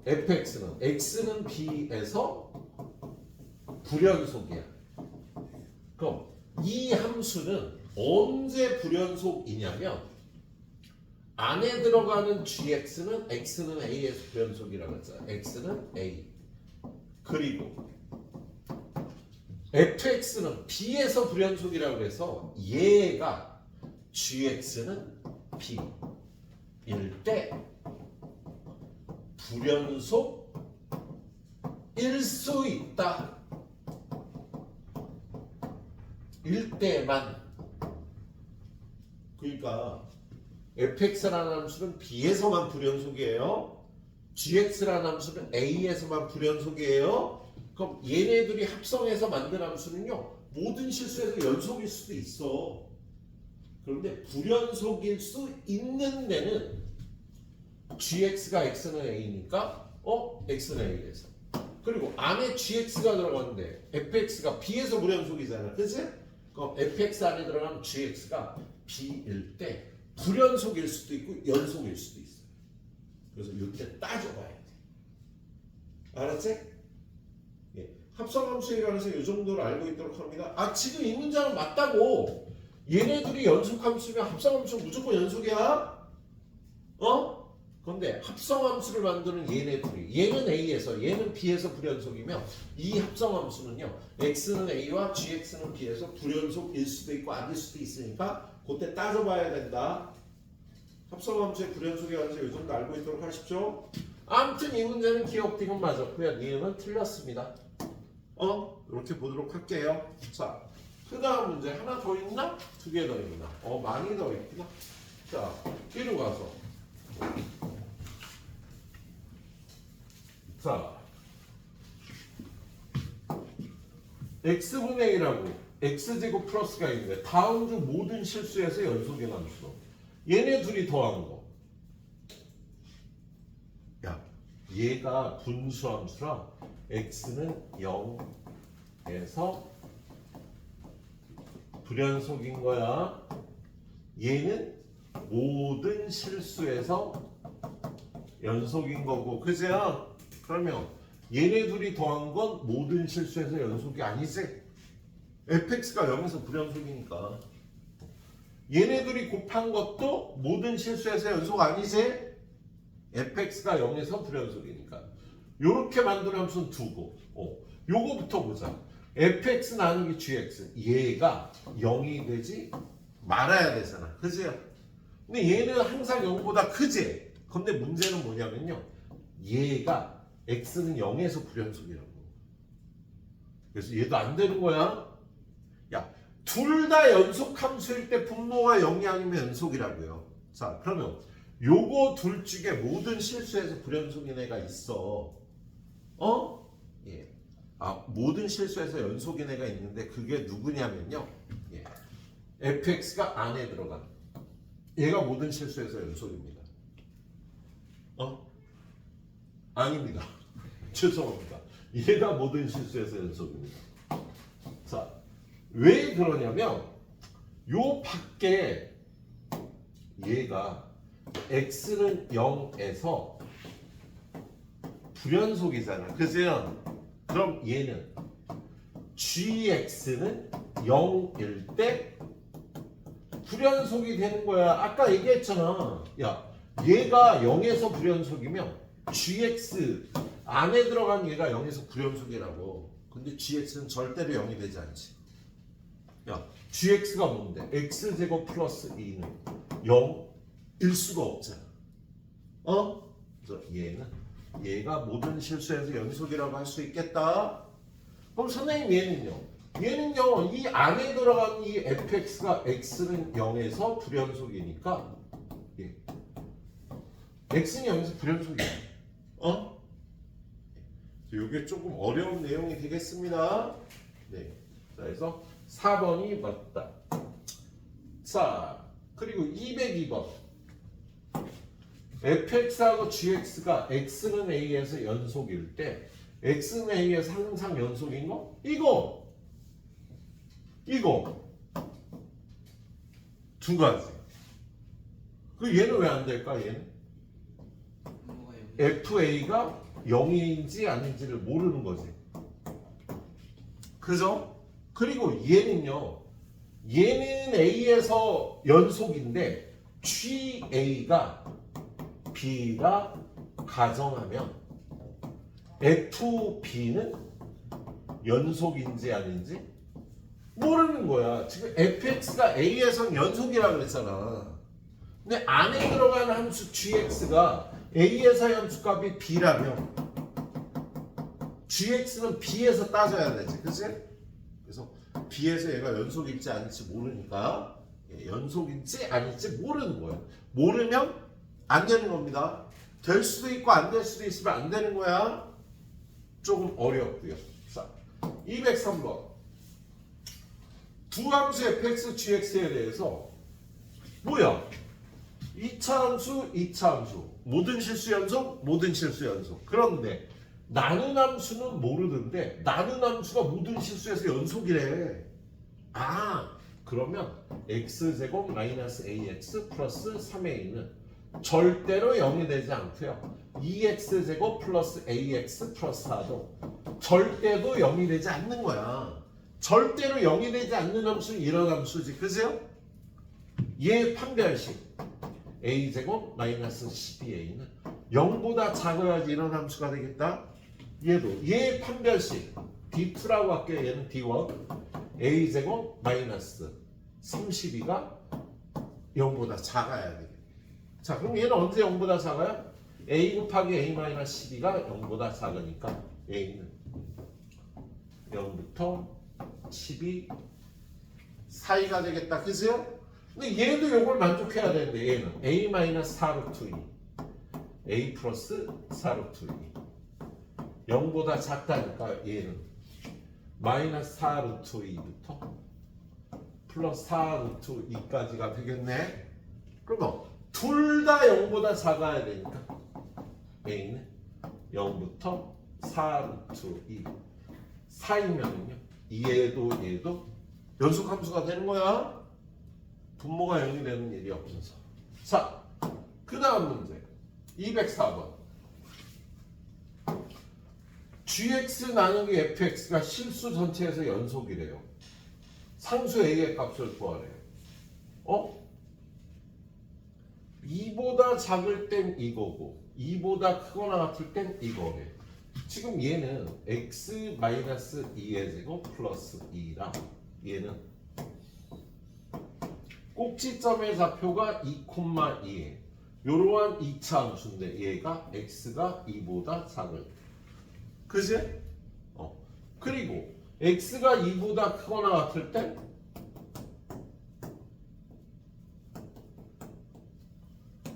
fx는 x는 b에서 불연속이야. 그럼 이 함수는 언제 불연속이냐면 안에 들어가는 gx는 x는 a에서 불연속이라고 했잖아. x는 a. 그리고 fx는 b에서 불연속이라고 해서 얘가 gx는 b일 때 불연속일 수 있다. 일 때만. 그러니까 fx라는 함수는 b에서만 불연속이에요. gx라는 함수는 a에서만 불연속이에요. 그럼 얘네들이 합성해서 만든 함수는요 모든 실수에서 연속일 수도 있어. 그런데 불연속일 수 있는 데는 gx가 x는 a니까 x는 a에서 그리고 안에 gx가 들어갔는데 fx가 b에서 불연속이잖아. 그치? 그럼 fx 안에 들어가면 gx가 b일 때 불연속일 수도 있고 연속일 수도 있어요. 그래서 이때 따져봐야 돼. 알았지? 예. 합성함수에 관해서 이 정도를 알고 있도록 합니다. 아 지금 이 문장은 맞다고. 얘네들이 연속함수면 합성함수는 무조건 연속이야. 그런데 합성함수를 만드는 얘네들이 얘는 A에서 얘는 B에서 불연속이면 이 합성함수는요 X는 A와 GX는 B에서 불연속일 수도 있고 아닐 수도 있으니까 그때 따져봐야 된다. 합성함수의 불연속에 관해서 이 정도 알고 있도록 하십시오. 아무튼 이 문제는 기억되건 맞았고요. 니은은 틀렸습니다. 이렇게 보도록 할게요. 자, 그 다음 문제 하나 더 있나? 두 개 더 있나? 많이 더 있구나. 자, 뒤로 가서 자, x분의 1하고 x제곱 플러스가 있는데 다음 중 모든 실수에서 연속의 함수. 얘네 둘이 더한 거. 야, 얘가 분수함수라 x는 0에서 불연속인 거야. 얘는 모든 실수에서 연속인 거고, 그제야? 그러면 얘네 둘이 더한 건 모든 실수에서 연속이 아니지? fx가 0에서 불연속이니까. 얘네 둘이 곱한 것도 모든 실수에서 연속 아니지? fx가 0에서 불연속이니까. 요렇게 만든 함수는 두고 요거부터 보자. fx 나누기 gx 얘가 0이 되지 말아야 되잖아. 그지? 근데 얘는 항상 0보다 크지? 근데 문제는 뭐냐면요 얘가 x는 0에서 불연속이라고. 그래서 얘도 안 되는 거야. 야, 둘 다 연속함수일 때 분모가 0이 아니면 연속이라고요. 자, 그러면 요거 둘 중에 모든 실수에서 불연속인 애가 있어. 예. 모든 실수에서 연속인 애가 있는데 그게 누구냐면요. 예. fx가 안에 들어간 얘가 모든 실수에서 연속입니다. 아닙니다. 죄송합니다. 얘가 모든 실수에서 연속입니다. 자, 왜 그러냐면 요 밖에 얘가 x는 0에서 불연속이잖아. 그죠? 그럼 얘는 gx는 0일 때 불연속이 되는 거야. 아까 얘기했잖아. 야, 얘가 0에서 불연속이면 gx 안에 들어간 얘가 0에서 불연속이라고. 근데 gx는 절대로 0이 되지 않지. 야, gx가 뭔데? x제곱 플러스 2는 0일 수가 없잖아. 그래서 얘가 모든 실수에서 연속이라고 할 수 있겠다. 그럼 선생님 얘는요 이 안에 들어간 이 fx가 x는 0에서 불연속이니까 x는 0에서 불연속이야. 이게 조금 어려운 내용이 되겠습니다. 네. 자, 그래서 4번이 맞다. 자, 그리고 202번. fx하고 gx가 x는 a에서 연속일 때 x는 a에서 항상 연속인 거? 이거 두 가지. 그 얘는 왜 안 될까? 얘는 분모가 0. fa가 0인지 아닌지를 모르는 거지. 그죠? 그리고 얘는 a에서 연속인데 ga가 b라 가정하면 fb는 연속인지 아닌지 모르는 거야. 지금 fx가 a에선 연속이라고 그랬잖아. 근데 안에 들어가는 함수 gx가 a에서 함수값이 b라면 gx는 b에서 따져야 되지, 그치? 그래서 b에서 얘가 연속일지 아닐지 모르니까 연속일지 아닐지 모르는 거야. 모르면 안 되는 겁니다. 될 수도 있고 안 될 수도 있으면 안 되는 거야. 조금 어렵고요. 자, 203번. 두 함수 fx, gx에 대해서 뭐야? 2차 함수, 2차 함수. 모든 실수 연속, 모든 실수 연속. 그런데 나눈 함수는 모르는데 나눈 함수가 모든 실수에서 연속이래. 그러면 x제곱 마이너스 ax 플러스 3a는 절대로 0이 되지 않고요. 2x제곱 플러스 ax 플러스 4도 절대도 0이 되지 않는 거야. 절대로 0이 되지 않는 함수는 이런 함수지. 그죠? 얘 판별식 a제곱 마이너스 12a는 0보다 작아야지 이런 함수가 되겠다. 얘 판별식 D2라고 할게요. 얘는 D1 a제곱 마이너스 32가 0보다 작아야 돼. 자, 그럼 얘는 언제 0보다 작아요? a 곱하기 a 마이너스 12가 0보다 작으니까 a는 0부터 12 사이가 되겠다. 그죠? 근데 얘도 요걸 만족해야 되는데 얘는 a 마이너스 4루트 2 a 플러스 4루트 2 0보다 작다니까 얘는 마이너스 4루트 2부터 플러스 4루트 2까지가 되겠네. 그러면 둘 다 0보다 작아야 되니까 a는 0부터 4루트 2 사이면은요 얘도 연속함수가 되는 거야. 분모가 0이 되는 일이 없어서. 자, 그 다음 문제 204번. gx 나누기 fx가 실수 전체에서 연속이래요. 상수 a의 값을 구하래요. 2보다 작을 땐 이거고 2보다 크거나 같을 땐 이거래. 지금 얘는 x-2의 제곱 플러스 2랑 얘는 꼭지점의 좌표가 2,2에 요러한 2차 함수인데 얘가 x가 2보다 작을. 그지? 그리고 x가 2보다 크거나 같을 땐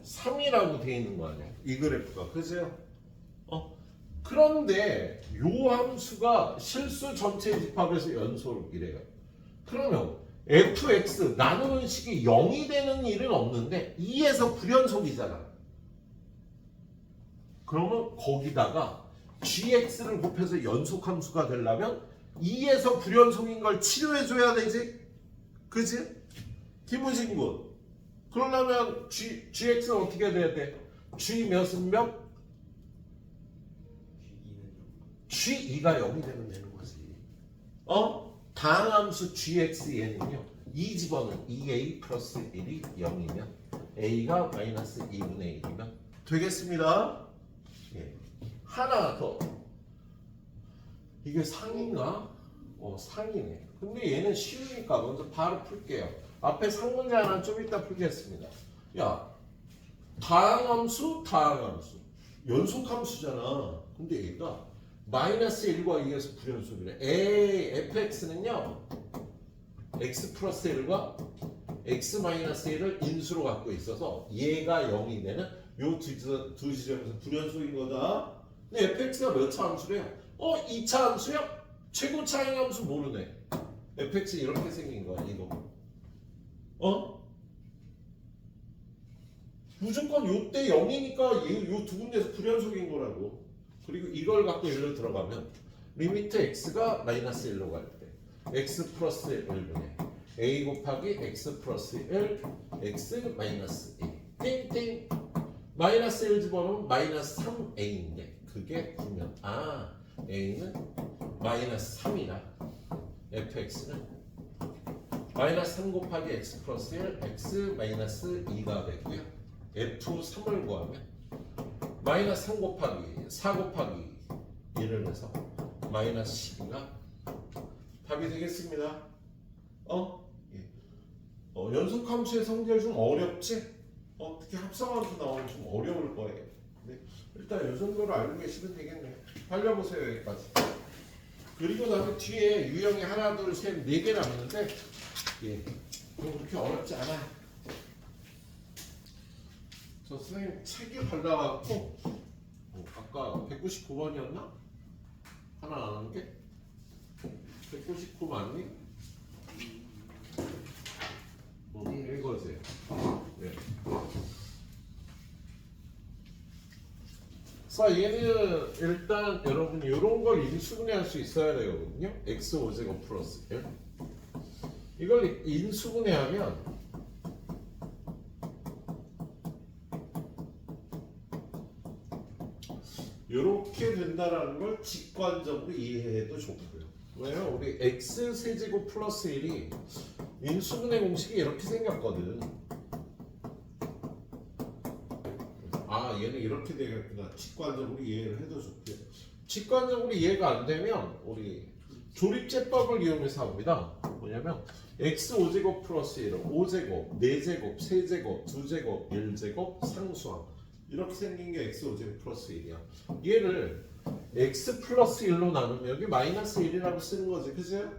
(3이라고 돼 있는 거 아니야? 이 그래프가. 그죠? 그런데 요 함수가 실수 전체 집합에서 연속이래요. 그러면 fx 나누는 식이 0이 되는 일은 없는데 2에서 불연속이잖아. 그러면 거기다가 gx를 곱해서 연속함수가 되려면 2에서 불연속인 걸 치료해줘야 되지. 그지? 김우진군. 그러려면 gx는 어떻게 돼야 돼? g 몇은 몇? g2가 0이 되면 되는 거지. 다항함수 gx 얘는요 2 집어는 2a 플러스 1이 0이면 a가 마이너스 2분의 1이면 되겠습니다. 하나 더. 이게 상인가? 상이네. 근데 얘는 쉬우니까 먼저 바로 풀게요. 앞에 상문제 하나 좀 이따 풀겠습니다. 야, 다항함수, 다항함수. 연속함수잖아. 근데 얘가 마이너스 1과 2에서 불연속이래. fx는요. x 플러스 1과 x 마이너스 1을 인수로 갖고 있어서 얘가 0이 되는 요 두 지점에서 불연속인 거다. 근데 fx가 몇 차 함수래요? 2차 함수야? 최고 차이 함수 모르네. fx 이렇게 생긴 거야, 이거. 무조건 요때 0이니까 요 두 군데에서 불연속인 거라고. 그리고 이걸 갖고 예를 들어가면 리미트 x가 마이너스 1로 갈 때 x 플러스 1분의 a 곱하기 x 플러스 1 x 마이너스 1 띵띵 마이너스 1 집어넣으면 마이너스 3a인데 그게 9면 a는 마이너스 3이라 fx는 마이너스 3 곱하기 x 플러스 1 x 마이너스 2가 되고요. f3을 구하면 마이너스 3 곱하기 4 곱하기 1을 해서 마이너스 12가 답이 되겠습니다. 연속함수의 성질 좀 어렵지? 특히 합성함수 나오면 좀 어려울 거예요. 네. 일단 이 정도로 알고 계시면 되겠네요. 달려보세요 여기까지. 그리고 다음에 뒤에 유형이 하나 둘 셋 네 개 남았는데 그렇게 어렵지 않아요. 저 선생님 책이 발라갖고 아까 199번이었나? 하나 나눈 게? 199 맞니? 이거지. 네. 자, 얘는 일단 여러분 이런 걸 인수분해할 수 있어야 되거든요. x 5제곱 플러스 1. 이걸 인수분해하면 이렇게 된다라는 걸 직관적으로 이해해도 좋고요. 왜요? 우리 x 세제곱 플러스 1이 인수분해 공식이 이렇게 생겼거든. 얘는 이렇게 되겠구나. 직관적으로 이해를 해도 좋고요. 직관적으로 이해가 안 되면 우리 조립제법을 이용해서 합니다. 뭐냐면 x 5제곱 플러스 1을 5제곱, 4제곱, 3제곱, 2제곱, 1제곱, 상수항 이렇게 생긴 게 x 5제곱 플러스 1이야. 얘를 x 플러스 1로 나누면 여기 마이너스 1이라고 쓰는 거지, 그죠?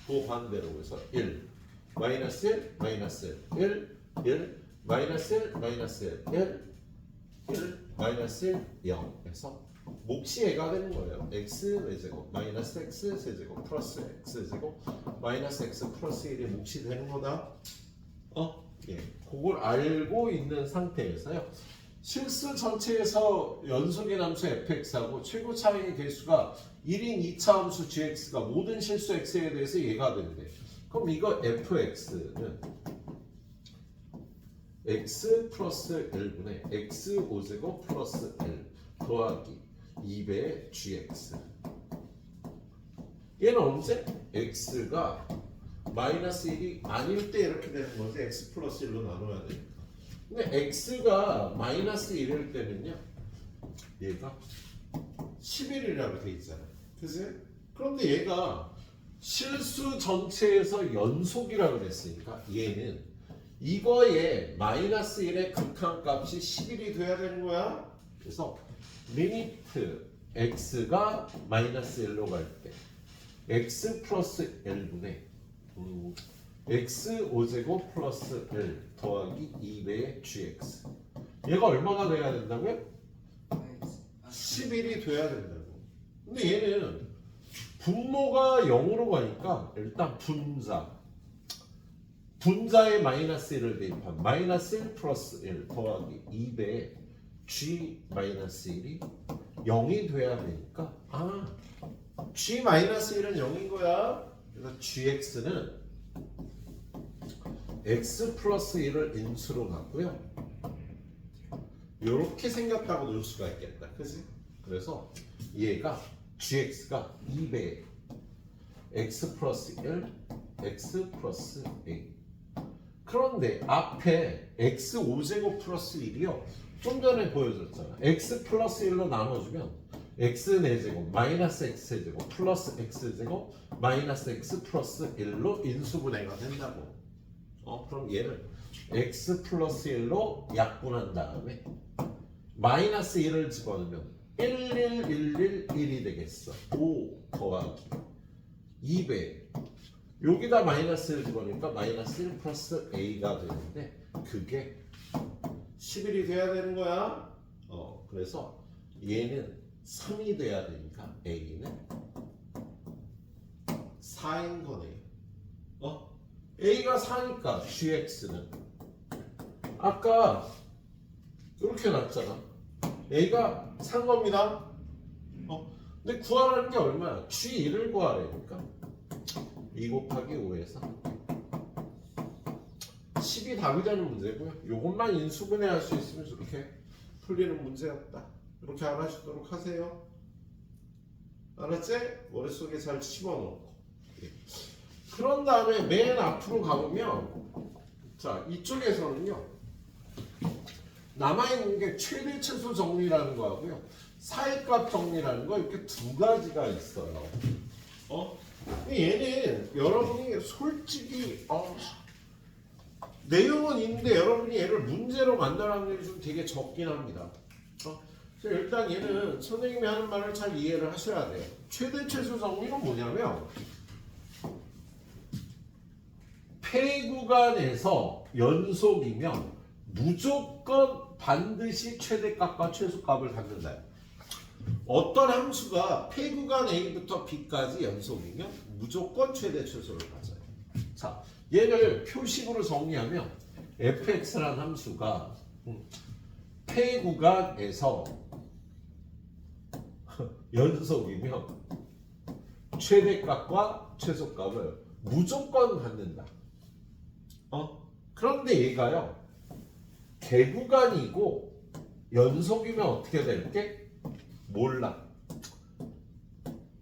그 반대로 해서 1, 마이너스 1, 마이너스 1, 1, 마이너스 1, 마이너스 1, 1, 마이너스 1, 0 해서 몫이 얘가 되는 거예요. x 4제곱, 마이너스 x 세제곱, 플러스 x 제곱, 마이너스 x 플러스 1이 몫이 되는 거다. 그걸 알고 있는 상태에서요. 실수 전체에서 연속의 함수 fx하고 최고 차이의 개수가 1인 2차 함수 gx가 모든 실수 x에 대해서 얘가 된대. 그럼 이거 fx는 x 플러스 1분의 x 5제곱 플러스 1 더하기 2배의 gx. 얘는 언제? x가 마이너스 1이 아닐 때 이렇게 되는 거지. x 플러스 1로 나눠야 되니까. 근데 x가 마이너스 1일 때는요, 얘가 11이라고 돼 있잖아. 그지? 그런데 얘가 실수 전체에서 연속이라고 그랬으니까 얘는 이거에 마이너스 1의 극한값이 11이 돼야 되는 거야. 그래서 리미트 x가 마이너스 1로 갈 때 x 플러스 1분의 x 5제곱 플러스 1 더하기 2배의 gx. 얘가 얼마가 돼야 된다고요? 11이 돼야 된다고. 근데 얘는 분모가 0으로 가니까 일단 분자에 마이너스 1을 대입한 마이너스 1 플러스 1 더하기 2배의 g 마이너스 1이 0이 돼야 되니까 g 마이너스 1은 0인 거야. 그래서 gx는 x 플러스 1을 인수로 갖고요. 이렇게 생겼다고 놓을 수가 있겠다. 그지? 그래서 얘가 gx가 2배 x 플러스 1, x 플러스 a. 그런데 앞에 x 5제곱 플러스 1이요. 좀 전에 보여줬잖아. x 플러스 1로 나눠주면 x 4제곱 마이너스 x 세제곱 플러스 x 제곱 마이너스 x 플러스 1로 인수분해가 된다고. 그럼 얘를 x 플러스 1로 약분한 다음에 마이너스 1을 집어넣으면 1이 되겠어. 5 더하기 2배. 여기다 마이너스를 집어넣으니까 마이너스 1 플러스 a가 되는데 그게 11이 돼야 되는 거야. 그래서 얘는 3이 돼야 되니까 a는 4인 거네요. a가 4니까 gx는 아까 이렇게 놨잖아. a가 3 겁니다. 근데 구하라는 게 얼마야? g1을 구하라니까 2 곱하기 5에서 10이 답이라는 문제고요. 이것만 인수분해할 수 있으면 저렇게 풀리는 문제였다. 이렇게 알아주도록 하세요. 알았지? 머릿속에 잘 집어넣고. 그런 다음에 맨 앞으로 가보면 자 이쪽에서는요 남아있는 게 최대 최소 정리라는 거하고요 사이값 정리라는 거 이렇게 두 가지가 있어요. 얘는 여러분이 솔직히 내용은 있는데 여러분이 얘를 문제로 만들 확률이 좀 되게 적긴 합니다. 그래서 일단 얘는 선생님이 하는 말을 잘 이해를 하셔야 돼요. 최대 최소 정리는 뭐냐면 폐구간에서 연속이면 무조건 반드시 최대값과 최소값을 갖는다. 어떤 함수가 폐구간 A부터 B까지 연속이면 무조건 최대 최소를 가져요. 자, 얘를 표식으로 정리하면 fx라는 함수가 폐구간에서 연속이면 최대값과 최소값을 무조건 갖는다. 그런데 얘가요 개구간이고 연속이면 어떻게 될게? 몰라.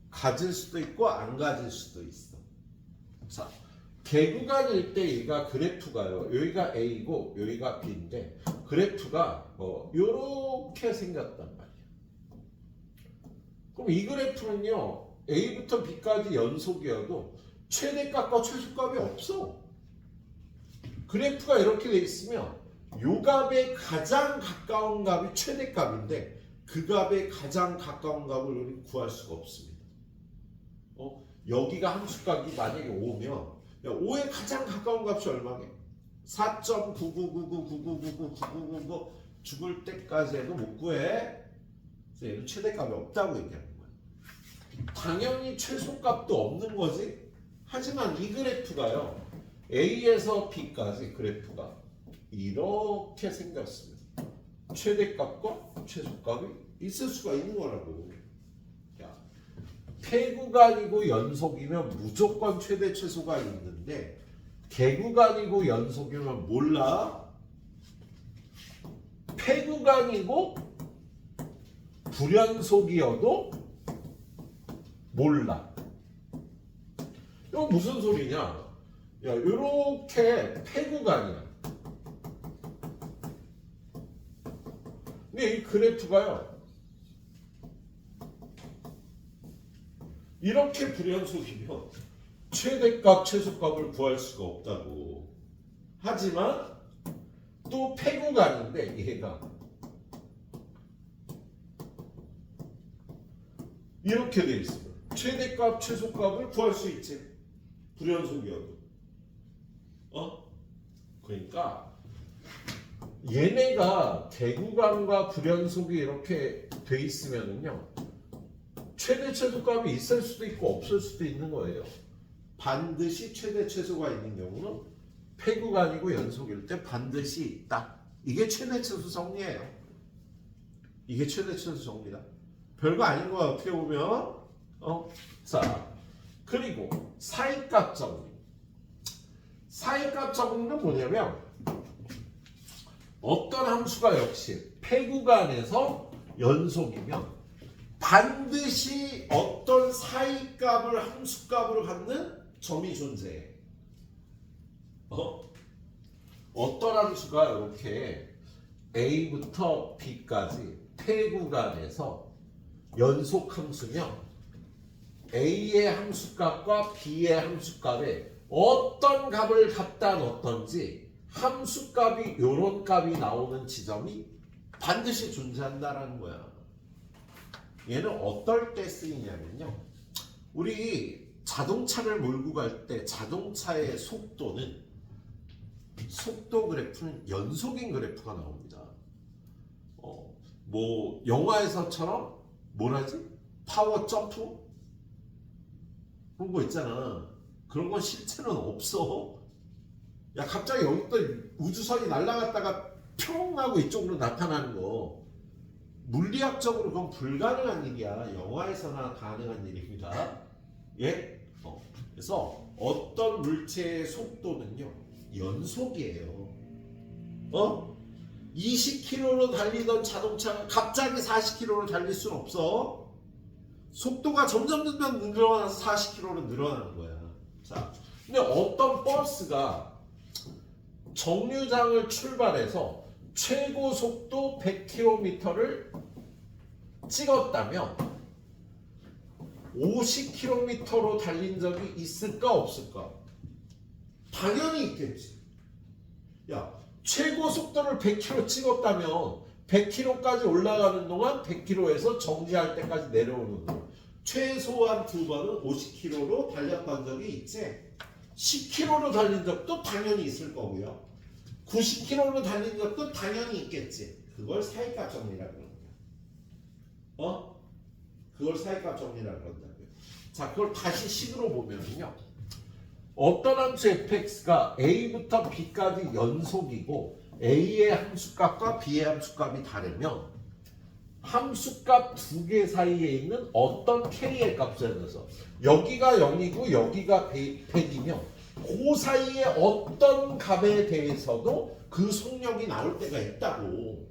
가질 수도 있고 안 가질 수도 있어. 자, 개구간일 때 얘가 그래프가요 여기가 A고 여기가 B인데 그래프가 요렇게 생겼단 말이야. 그럼 이 그래프는요 A부터 B까지 연속이어도 최대값과 최소값이 없어. 그래프가 이렇게 돼 있으면 요 값에 가장 가까운 값이 최대값인데 그 값에 가장 가까운 값을 우리는 구할 수가 없습니다. 여기가 함수값이 만약에 5면 5에 가장 가까운 값이 얼마게? 4.999999999999 죽을 때까지 해도 못 구해. 그래서 얘는 최대값이 없다고 얘기하는 거야. 당연히 최소값도 없는 거지. 하지만 이 그래프가요 A에서 B까지 그래프가 이렇게 생겼습니다. 최대값과 최소값이 있을 수가 있는 거라고. 폐구간이고 연속이면 무조건 최대 최소가 있는데 개구간이고 연속이면 몰라. 폐구간이고 불연속이어도 몰라. 이거 무슨 소리냐? 야, 요렇게 폐구간이야. 근데 이 그래프가요 이렇게 불연속이면 최대값, 최소값을 구할 수가 없다고. 하지만 또 폐구간인데 얘가 이렇게 돼 있으면 최대값, 최소값을 구할 수 있지. 불연속이어도. 그러니까 얘네가 개구간과 불연속이 이렇게 돼 있으면은요 최대 최소값이 있을 수도 있고 없을 수도 있는 거예요. 반드시 최대 최소가 있는 경우는 폐구간이고 연속일 때 반드시 있다. 이게 최대 최소 정리예요. 이게 최대 최소 정리다. 별거 아닌 거야 어떻게 보면. 자, 그리고 사이값 정리. 사이값 정리는 뭐냐면 어떤 함수가 역시 폐구간에서 연속이면 반드시 어떤 사이값을 함수값으로 갖는 점이 존재해. 어떤 함수가 이렇게 A부터 B까지 폐구간에서 연속 함수면 A의 함수값과 B의 함수값에 어떤 값을 갖다 넣던지 함수값이 요런 값이 나오는 지점이 반드시 존재한다라는 거야. 얘는 어떨 때 쓰이냐면요. 우리 자동차를 몰고 갈 때 자동차의 속도는 속도 그래프는 연속인 그래프가 나옵니다. 뭐 영화에서처럼 뭐라지? 파워 점프? 그런 거 있잖아. 그런 건 실제는 없어. 야 갑자기 여기부터 우주선이 날아갔다가 평 하고 이쪽으로 나타나는 거 물리학적으로 그건 불가능한 일이야. 영화에서나 가능한 일입니다. 예? 그래서 어떤 물체의 속도는요 연속이에요. 20km로 달리던 자동차가 갑자기 40km로 달릴 수는 없어. 속도가 점점 늘어나서 40km로 늘어나는 거야. 자, 근데 어떤 버스가 정류장을 출발해서 최고 속도 100km를 찍었다면 50km로 달린 적이 있을까 없을까? 당연히 있겠지. 야, 최고 속도를 100km 찍었다면 100km까지 올라가는 동안 100km에서 정지할 때까지 내려오는 거. 최소한 두 번은 50km로 달렸던 적이 있지. 10km로 달린 적도 당연히 있을 거고요. 90km로 달린 적도 당연히 있겠지. 그걸 사이값 정리라고 그런다. 그걸 사이값 정리라고 그런다고요. 자, 그걸 다시 식으로 보면요. 어떤 함수 fx가 a부터 b까지 연속이고 a의 함수값과 b의 함수값이 다르면 함수값 두 개 사이에 있는 어떤 k의 값에 대해서 여기가 0이고 여기가 100이면 그 사이에 어떤 값에 대해서도 그 속력이 나올 때가 있다고.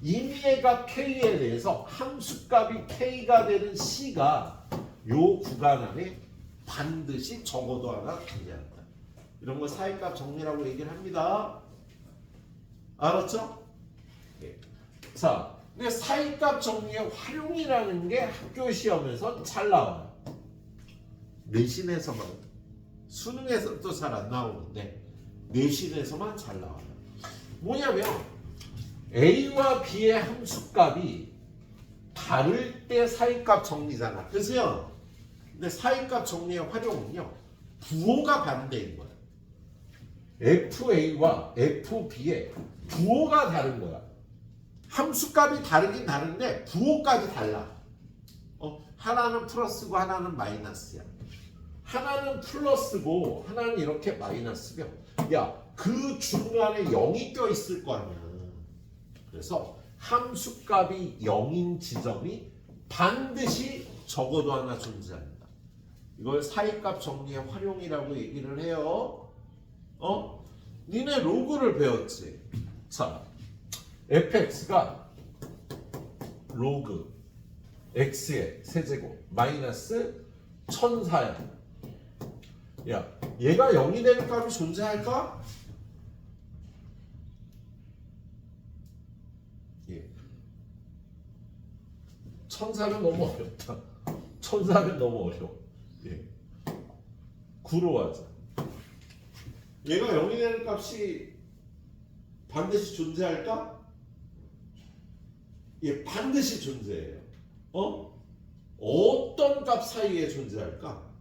임의의 값 k에 대해서 함수값이 k가 되는 c가 요 구간 안에 반드시 적어도 하나 존재한다. 이런 거 사이값 정리라고 얘기를 합니다. 알았죠? 네. 자, 근데 사이값 정리의 활용이라는 게 학교 시험에서 잘 나와요. 내신에서만, 수능에서도 잘 안 나오는데 내신에서만 잘 나와요. 뭐냐면 A와 B의 함수값이 다를 때 사이값 정리잖아. 그죠? 근데 사이값 정리의 활용은요. 부호가 반대인 거야. FA와 FB의 부호가 다른 거야. 함수값이 다르긴 다른데 부호까지 달라. 하나는 플러스고 하나는 마이너스야. 하나는 플러스고 하나는 이렇게 마이너스면 야, 그 중간에 0이 껴 있을 거 아니야. 그래서 함수값이 0인 지점이 반드시 적어도 하나 존재한다. 이걸 사이값 정리의 활용이라고 얘기를 해요. 니네 로그를 배웠지? 자, fx가 로그 x의 세제곱 마이너스 1004야. 야, 얘가 0이 되는 값이 존재할까? 예. 1004는 너무 어렵다. 1004는 너무 어려워. 예. 9로 하자. 얘가 0이 되는 값이 반드시 존재할까? 예, 반드시 존재해요. 어떤 값 사이에 존재할까?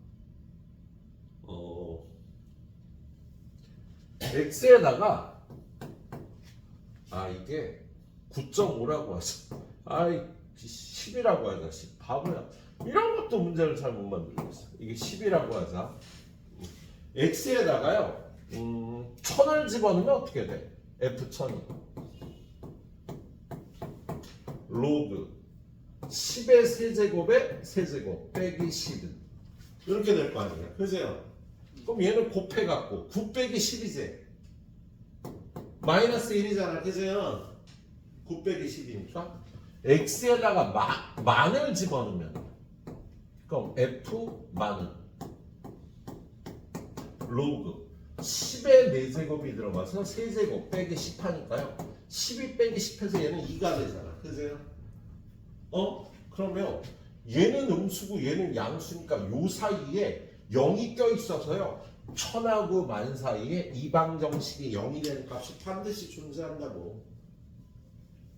x에다가 이게 9.5라고 하자. 10이라고 하자. 10 바보야. 이런 것도 문제를 잘 못 만들고 있어. 이게 10이라고 하자. x에다가요. 1000을 집어넣으면 어떻게 돼? f1000이 로그 10의 세제곱의 세제곱 빼기 10은 이렇게 될 거 아니에요. 그죠? 그럼 얘는 곱해갖고 9 빼기 10이지 마이너스 1이잖아. 그죠? 9 빼기 10이니까 x에다가 만을 집어넣으면 그럼 f 만은 로그 10의 4제곱이 들어가서 3제곱 빼기 10 하니까요. 12 빼기 10해서 얘는 2가 되잖아. 그죠? 그러면 얘는 음수고 얘는 양수니까 요 사이에 0이 껴있어서요. 천하고 만 사이에 이방정식이 0이 되는 값이 반드시 존재한다고.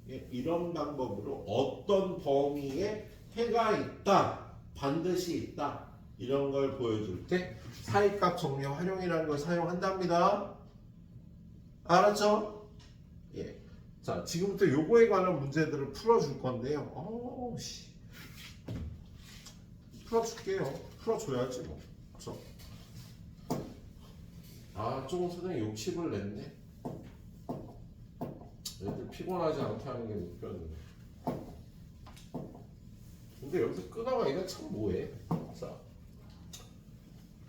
예, 이런 방법으로 어떤 범위에 해가 있다, 반드시 있다, 이런 걸 보여줄 때 사이값 정리 활용이라는 걸 사용한답니다. 알았죠? 예. 자, 지금부터 요거에 관한 문제들을 풀어줄 건데요. 풀어줄게요. 풀어줘야지 뭐. 그래서 조금 선생님 욕심을 냈네. 애들 피곤하지 않게 하는 게 목표였는데. 근데 여기서 끊어가기가 참 뭐해. 자,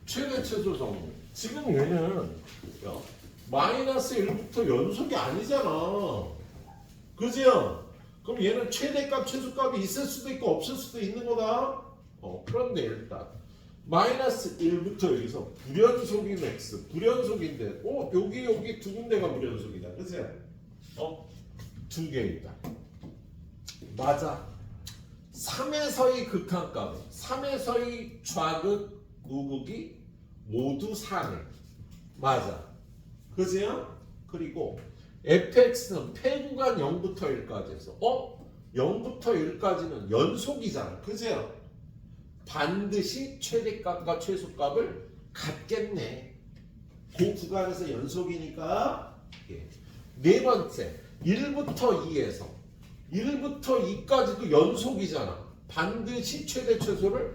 최대 최소 정리. 지금 얘는 마이너스 1부터 연속이 아니잖아. 그죠? 그럼 얘는 최대값 최소값이 있을 수도 있고 없을 수도 있는 거다. 그런데 일단 마이너스 1부터 여기서 불연속인 x, 불연속인데 여기 두 군데가 불연속이다. 그치? 두 개이다. 맞아. 3에서의 극한값, 3에서의 좌극, 우극이 모두 4네. 맞아. 그지요? 그리고 fx는 폐구간 0부터 1까지 해서 0부터 1까지는 연속이잖아. 그지요? 반드시 최대값과 최소값을 갖겠네. 그 구간에서 연속이니까. 예. 네 번째, 1부터 2에서 1부터 2까지도 연속이잖아. 반드시 최대 최소를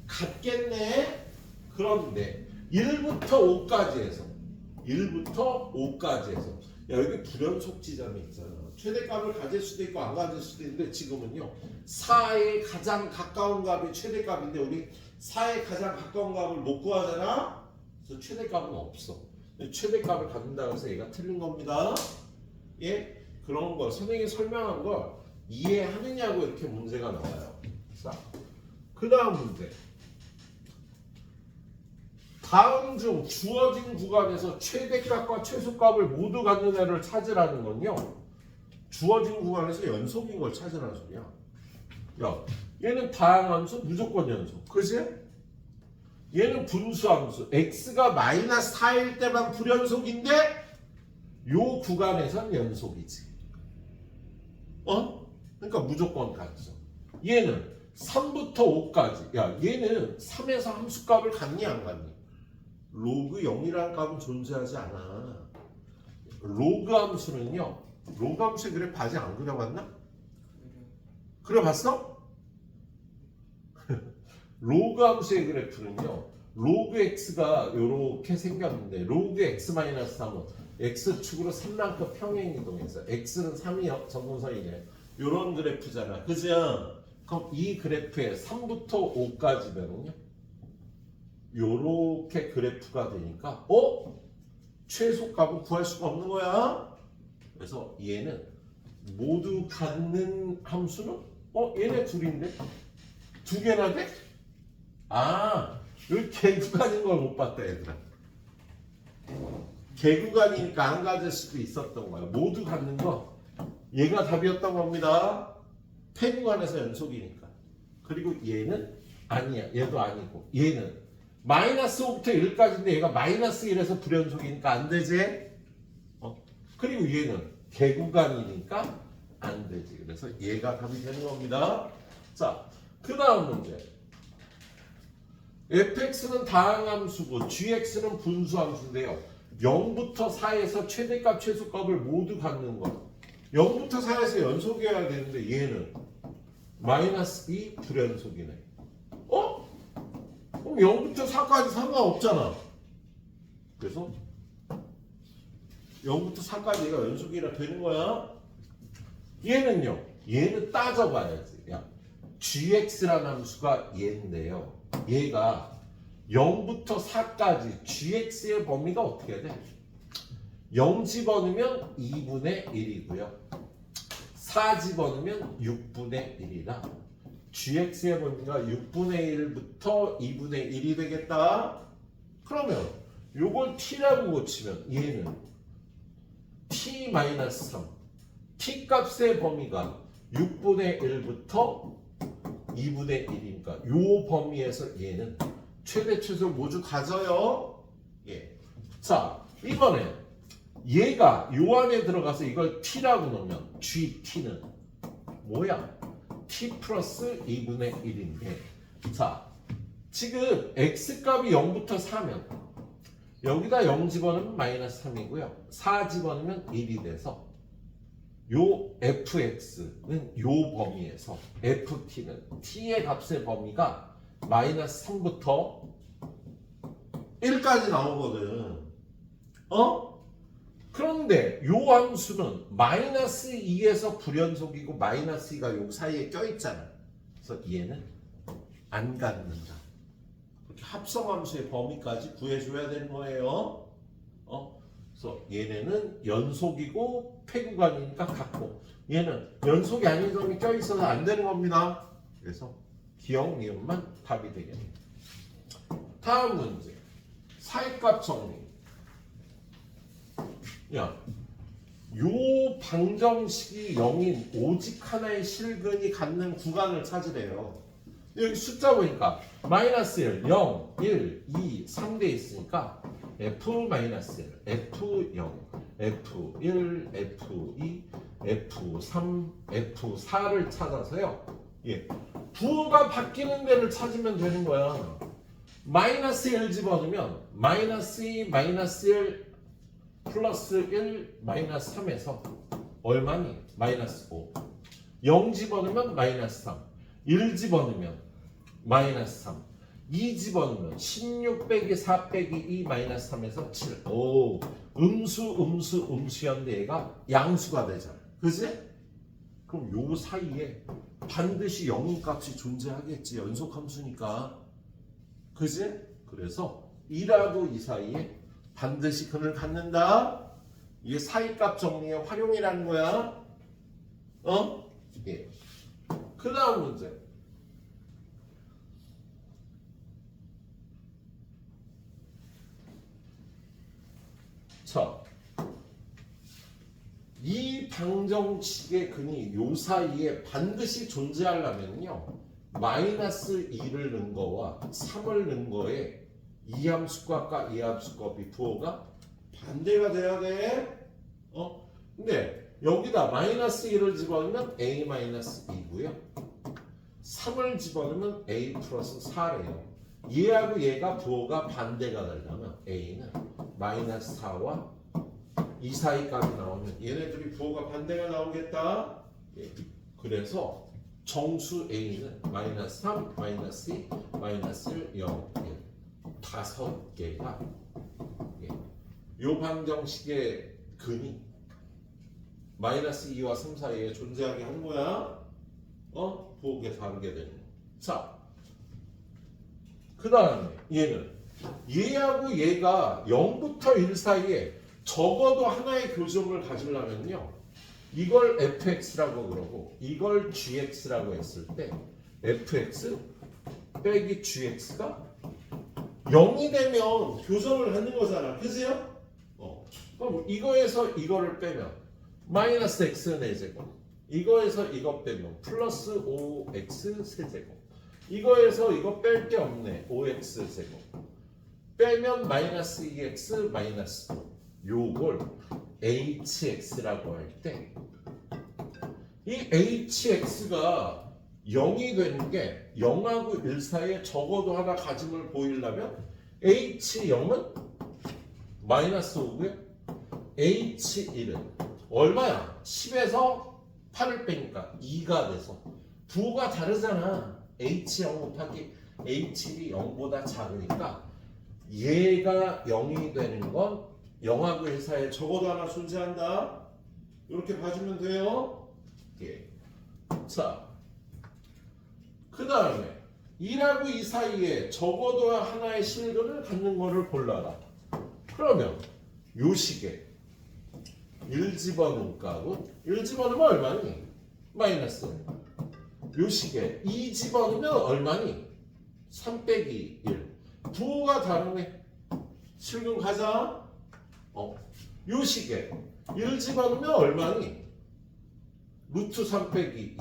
갖겠네. 그런데 1부터 5까지 해서 1부터 5까지 해서 여기 불연속 지점이 있잖아. 최대값을 가질 수도 있고 안 가질 수도 있는데 지금은요 4에 가장 가까운 값이 최대값인데 우리 4에 가장 가까운 값을 못 구하잖아. 그래서 최대값은 없어. 최대값을 갖는다고 해서 얘가 틀린 겁니다. 예? 그런 거 선생님이 설명한 걸 이해하느냐고 이렇게 문제가 나와요. 자, 그 다음 문제. 다음 중 주어진 구간에서 최대값과 최소값을 모두 갖는 애를 찾으라는 건요. 주어진 구간에서 연속인 걸 찾으라는 소리야. 야, 얘는 다항함수 무조건 연속. 그치? 얘는 분수함수. x가 마이너스 4일 때만 불연속인데 요 구간에선 연속이지. 그러니까 무조건 같죠. 얘는 3부터 5까지. 야, 얘는 3에서 함수값을 갖니 안 갖니? 로그 0이라는 값은 존재하지 않아. 로그 함수는요. 로그 함수의 그래프 아직 안 그려봤나? 그려봤어? 로그 함수의 그래프는요. 로그 x가 이렇게 생겼는데 로그 x-3은 x축으로 3만큼 평행 이동해서 x는 3이 정근선이네. 이런 그래프잖아. 그죠? 그럼 이 그래프에 3부터 5까지면은요. 요렇게 그래프가 되니까 최소값은 구할 수가 없는 거야. 그래서 얘는 모두 갖는 함수는 얘네 둘인데 두 개나 돼? 여기 개구간인 걸 못 봤다 얘들아. 개구간이니까 안 가질 수도 있었던 거야. 모두 갖는 거 얘가 답이었던 겁니다. 폐구간에서 연속이니까. 그리고 얘는 아니야. 얘도 아니고 얘는 마이너스 5부터 1까지인데 얘가 마이너스 1에서 불연속이니까 안 되지. 그리고 얘는 개구간이니까 안 되지. 그래서 얘가 답이 되는 겁니다. 자, 그 다음 문제. fx는 다항함수고 gx는 분수함수인데요. 0부터 4에서 최대값 최소값을 모두 갖는 것. 0부터 4에서 연속이어야 되는데 얘는 마이너스 2 불연속이네. 그럼 0부터 4까지 상관없잖아. 그래서 0부터 4까지 얘가 연속이라 되는 거야. 얘는요. 얘는 따져봐야지. 야, gx라는 함수가 얘인데요. 얘가 0부터 4까지 gx의 범위가 어떻게 돼? 0 집어넣으면 2분의 1이고요. 4 집어넣으면 6분의 1이라 gx의 범위가 6분의 1부터 2분의 1이 되겠다. 그러면 요걸 t라고 고치면 얘는 t-3 t 값의 범위가 6분의 1부터 2분의 1이니까 요 범위에서 얘는 최대 최소 모두 가져요. 예. 자, 이번에 얘가 요 안에 들어가서 이걸 t라고 놓으면 gt는 뭐야? t 플러스 2분의 1인데 자, 지금 x값이 0부터 4면 여기다 0 집어넣으면 마이너스 3이고요. 4 집어넣으면 1이 돼서 요 fx는 요 범위에서 ft는 t의 값의 범위가 마이너스 3부터 1까지 나오거든. 그런데 요 함수는 마이너스 2에서 불연속이고 마이너스 2가 요 사이에 껴있잖아. 그래서 얘는 안 갖는다. 그렇게 합성함수의 범위까지 구해줘야 되는 거예요. 그래서 얘네는 연속이고 폐구간이니까 같고 얘는 연속이 아닌 점이 껴있어서 안 되는 겁니다. 그래서 기억 니은만 답이 되겠네요. 다음 문제. 사이값 정리. 야, 요 방정식이 0인 오직 하나의 실근이 갖는 구간을 찾으래요. 여기 숫자 보니까 마이너스 1, 0, 1, 2, 3대 있으니까 F-1, F0, F1, F2, F3, F4를 찾아서요. 예, 부호가 바뀌는 데를 찾으면 되는 거야. 마이너스 1 집어넣으면 마이너스 2, 마이너스 1, 플러스 1, 마이너스 3에서 얼마니? 마이너스 5. 0 집어넣으면 마이너스 3. 1 집어넣으면 마이너스 3. 2 집어넣으면 16 빼기 4 빼기 2 마이너스 3에서 7. 오, 음수였는데 얘가 양수가 되잖아. 그지? 그럼 요 사이에 반드시 0인 값이 존재하겠지. 연속함수니까. 그지? 그래서 2라고 이 사이에 반드시 근을 갖는다. 이게 사이값 정리의 활용이라는 거야. 예. 그 다음 문제. 자, 이 방정식의 근이 요 사이에 반드시 존재하려면요. 마이너스 2를 넣은 거와 3을 넣은 거에 이 함수값과 이 함수값이 부호가 반대가 돼야 돼. 근데 여기다 마이너스 1을 집어넣으면 a 마이너스 2고요. 3을 집어넣으면 a 플러스 4래요. 얘하고 얘가 부호가 반대가 되려면 a는 마이너스 4와 이 사이까지 나오면 얘네들이 부호가 반대가 나오겠다. 예. 그래서 정수 a는 마이너스 3, 마이너스 2, 마이너스 1, 0, 1 5개가 예. 요 방정식의 근이 마이너스 2와 3 사이에 존재하게 하는 거야. 부호계 다르게 되는 거. 자, 그 다음에 얘는 얘하고 얘가 0부터 1 사이에 적어도 하나의 교점을 가지려면요. 이걸 fx라고 그러고 이걸 gx라고 했을 때 fx 빼기 gx가 0이 되면 교점을 갖는 거잖아. 그지요? 그럼 이거에서 이거를 빼면 마이너스 x 4제곱 이거에서 이거 빼면 플러스 5x 세제곱 이거에서 이거 뺄 게 없네. 5x 제곱 빼면 마이너스 2x 마이너스 5 요걸 hx라고 할 때 이 hx가 0이 되는 게 0하고 1 사이에 적어도 하나 가짐을 보이려면 h0은 마이너스 5고요. h1은 얼마야? 10에서 8을 빼니까 2가 돼서 부호가 다르잖아. h0 곱하기 h1이 0보다 작으니까 얘가 0이 되는 건 0하고 1 사이에 적어도 하나 존재한다. 이렇게 봐주면 돼요. 예. 자, 그 다음에 2하고 2 사이에 적어도 하나의 실근을 갖는 거를 골라라. 그러면 요 식에 1 집어넣은 값은 1 집어넣으면 얼마니? 마이너스. 요 식에 2 집어넣으면 얼마니? 3 빼기 1. 부호가 다르네. 실근 가자. 요 식에 1 집어넣으면 얼마니? 루트 3 빼기 2.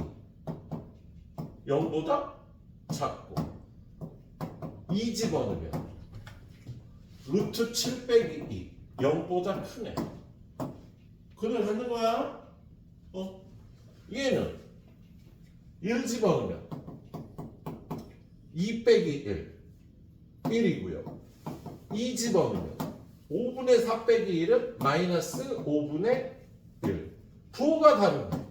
0보다 작고 2 집어넣으면 루트 7 빼기 2. 0보다 크네. 그걸 하는 거야. 얘는 1 집어넣으면 2 빼기 1. 1이고요. 2 집어넣으면 5분의 4 빼기 1은 마이너스 5분의 1. 부호가 다르네.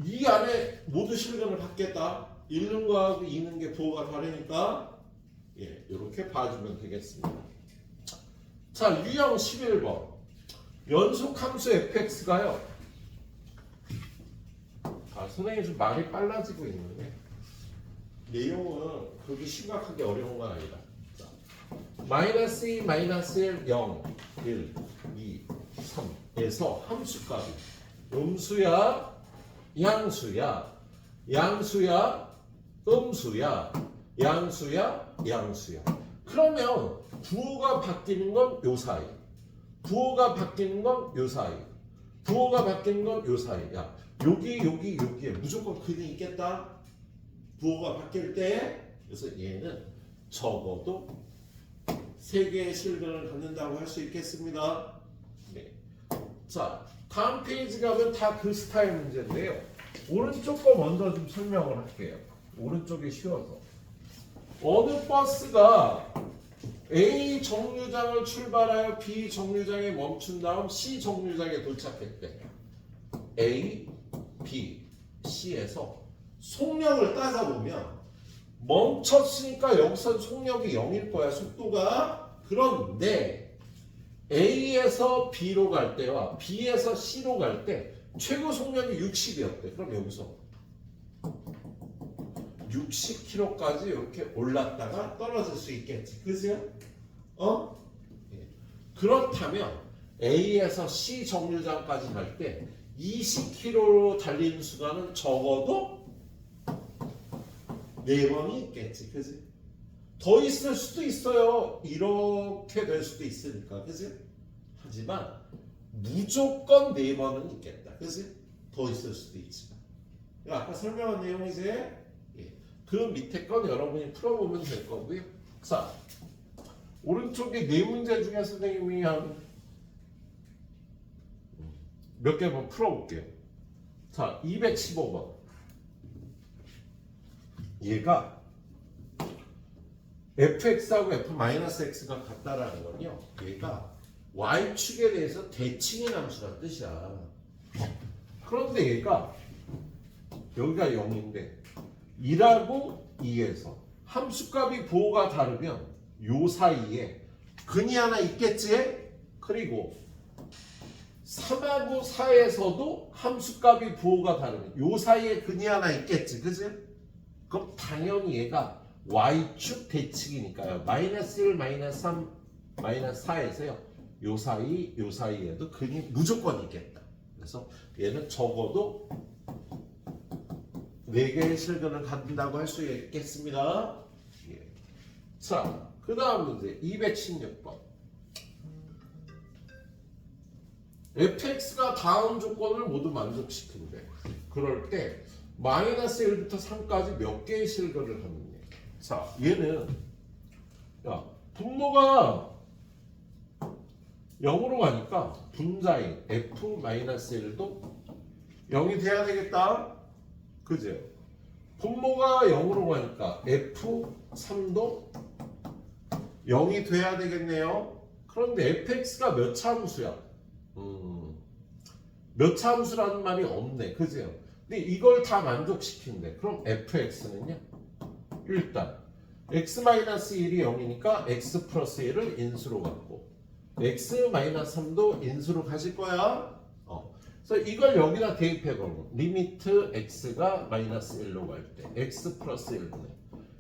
이 안에 모두 실근을 받겠다. 1는 거하고 2는 게 부호가 다르니까 이렇게 봐주면 되겠습니다. 자, 유형 11번. 연속함수 fx가요. 선생님이 좀 말이 빨라지고 있는데 내용은 그렇게 심각하게 어려운 건 아니다. 자, 마이너스 2, 마이너스 1, 0, 1, 2, 3에서 함수값이 음수야, 양수야, 양수야, 음수야, 양수야, 양수야. 그러면 부호가 바뀌는 건 요 사이, 부호가 바뀌는 건 요 사이, 부호가 바뀌는 건 요 사이야. 여기에 무조건 근이 있겠다. 부호가 바뀔 때. 그래서 얘는 적어도 3개의 실근을 갖는다고 할 수 있겠습니다. 네. 자, 다음 페이지 가면 다 그 스타일 문제인데요. 오른쪽 거 먼저 좀 설명을 할게요. 오른쪽이 쉬워서. 어느 버스가 A 정류장을 출발하여 B 정류장에 멈춘 다음 C 정류장에 도착했대. A, B, C에서 속력을 따져보면 멈췄으니까 여기선 속력이 0일 거야, 속도가. 그런데 A에서 B로 갈 때와 B에서 C로 갈 때 최고 속력이 60이었대. 그럼 여기서 60km까지 이렇게 올랐다가 떨어질 수 있겠지. 그죠? 그렇다면 A에서 C 정류장까지 갈 때 20km로 달리는 수간은 적어도 4번이 있겠지. 그지? 더 있을 수도 있어요. 이렇게 될 수도 있으니까. 그지? 하지만 무조건 4번은 있겠다. 그지? 더 있을 수도 있지만. 아까 설명한 내용이지? 그 밑에 건 여러분이 풀어보면 될 거고요. 자, 오른쪽에 4문제 중에 선생님이 한 몇 개만 풀어볼게요. 자, 215번. 얘가 fx하고 f-x가 같다라는 건요. 얘가 y축에 대해서 대칭인 함수란 뜻이야. 그런데 얘가 여기가 0인데 1하고 2에서 함수값이 부호가 다르면 요 사이에 근이 하나 있겠지? 그리고 3하고 4에서도 함수값이 부호가 다르면 요 사이에 근이 하나 있겠지. 그지? 그럼 당연히 얘가 y축 대칭이니까요. 마이너스 1, 마이너스 3, 마이너스 4에서요. 요 사이에도 근이 무조건 있겠다. 그래서 얘는 적어도 4개의 실근을 갖는다고 할 수 있겠습니다. 자, 그 다음 문제 216번. fx가 다음 조건을 모두 만족시킨대. 그럴 때 마이너스 1부터 3까지 몇 개의 실근을 갖느냐. 자, 얘는 분모가 0으로 가니까 분자인 f-1도 0이 돼야 되겠다. 그죠? 분모가 0으로 가니까 f3도 0이 돼야 되겠네요. 그런데 fx가 몇 차 함수야? 몇 차 함수라는 말이 없네. 그죠? 근데 이걸 다 만족시킨대. 그럼 fx는요? 일단 x-1이 0이니까 x 플러스 1을 인수로 갖고 x-3도 인수로 가질 거야. 그래서 이걸 여기다 대입해보면 리미트 x가 마이너스 1로 갈 때 x 플러스 1분의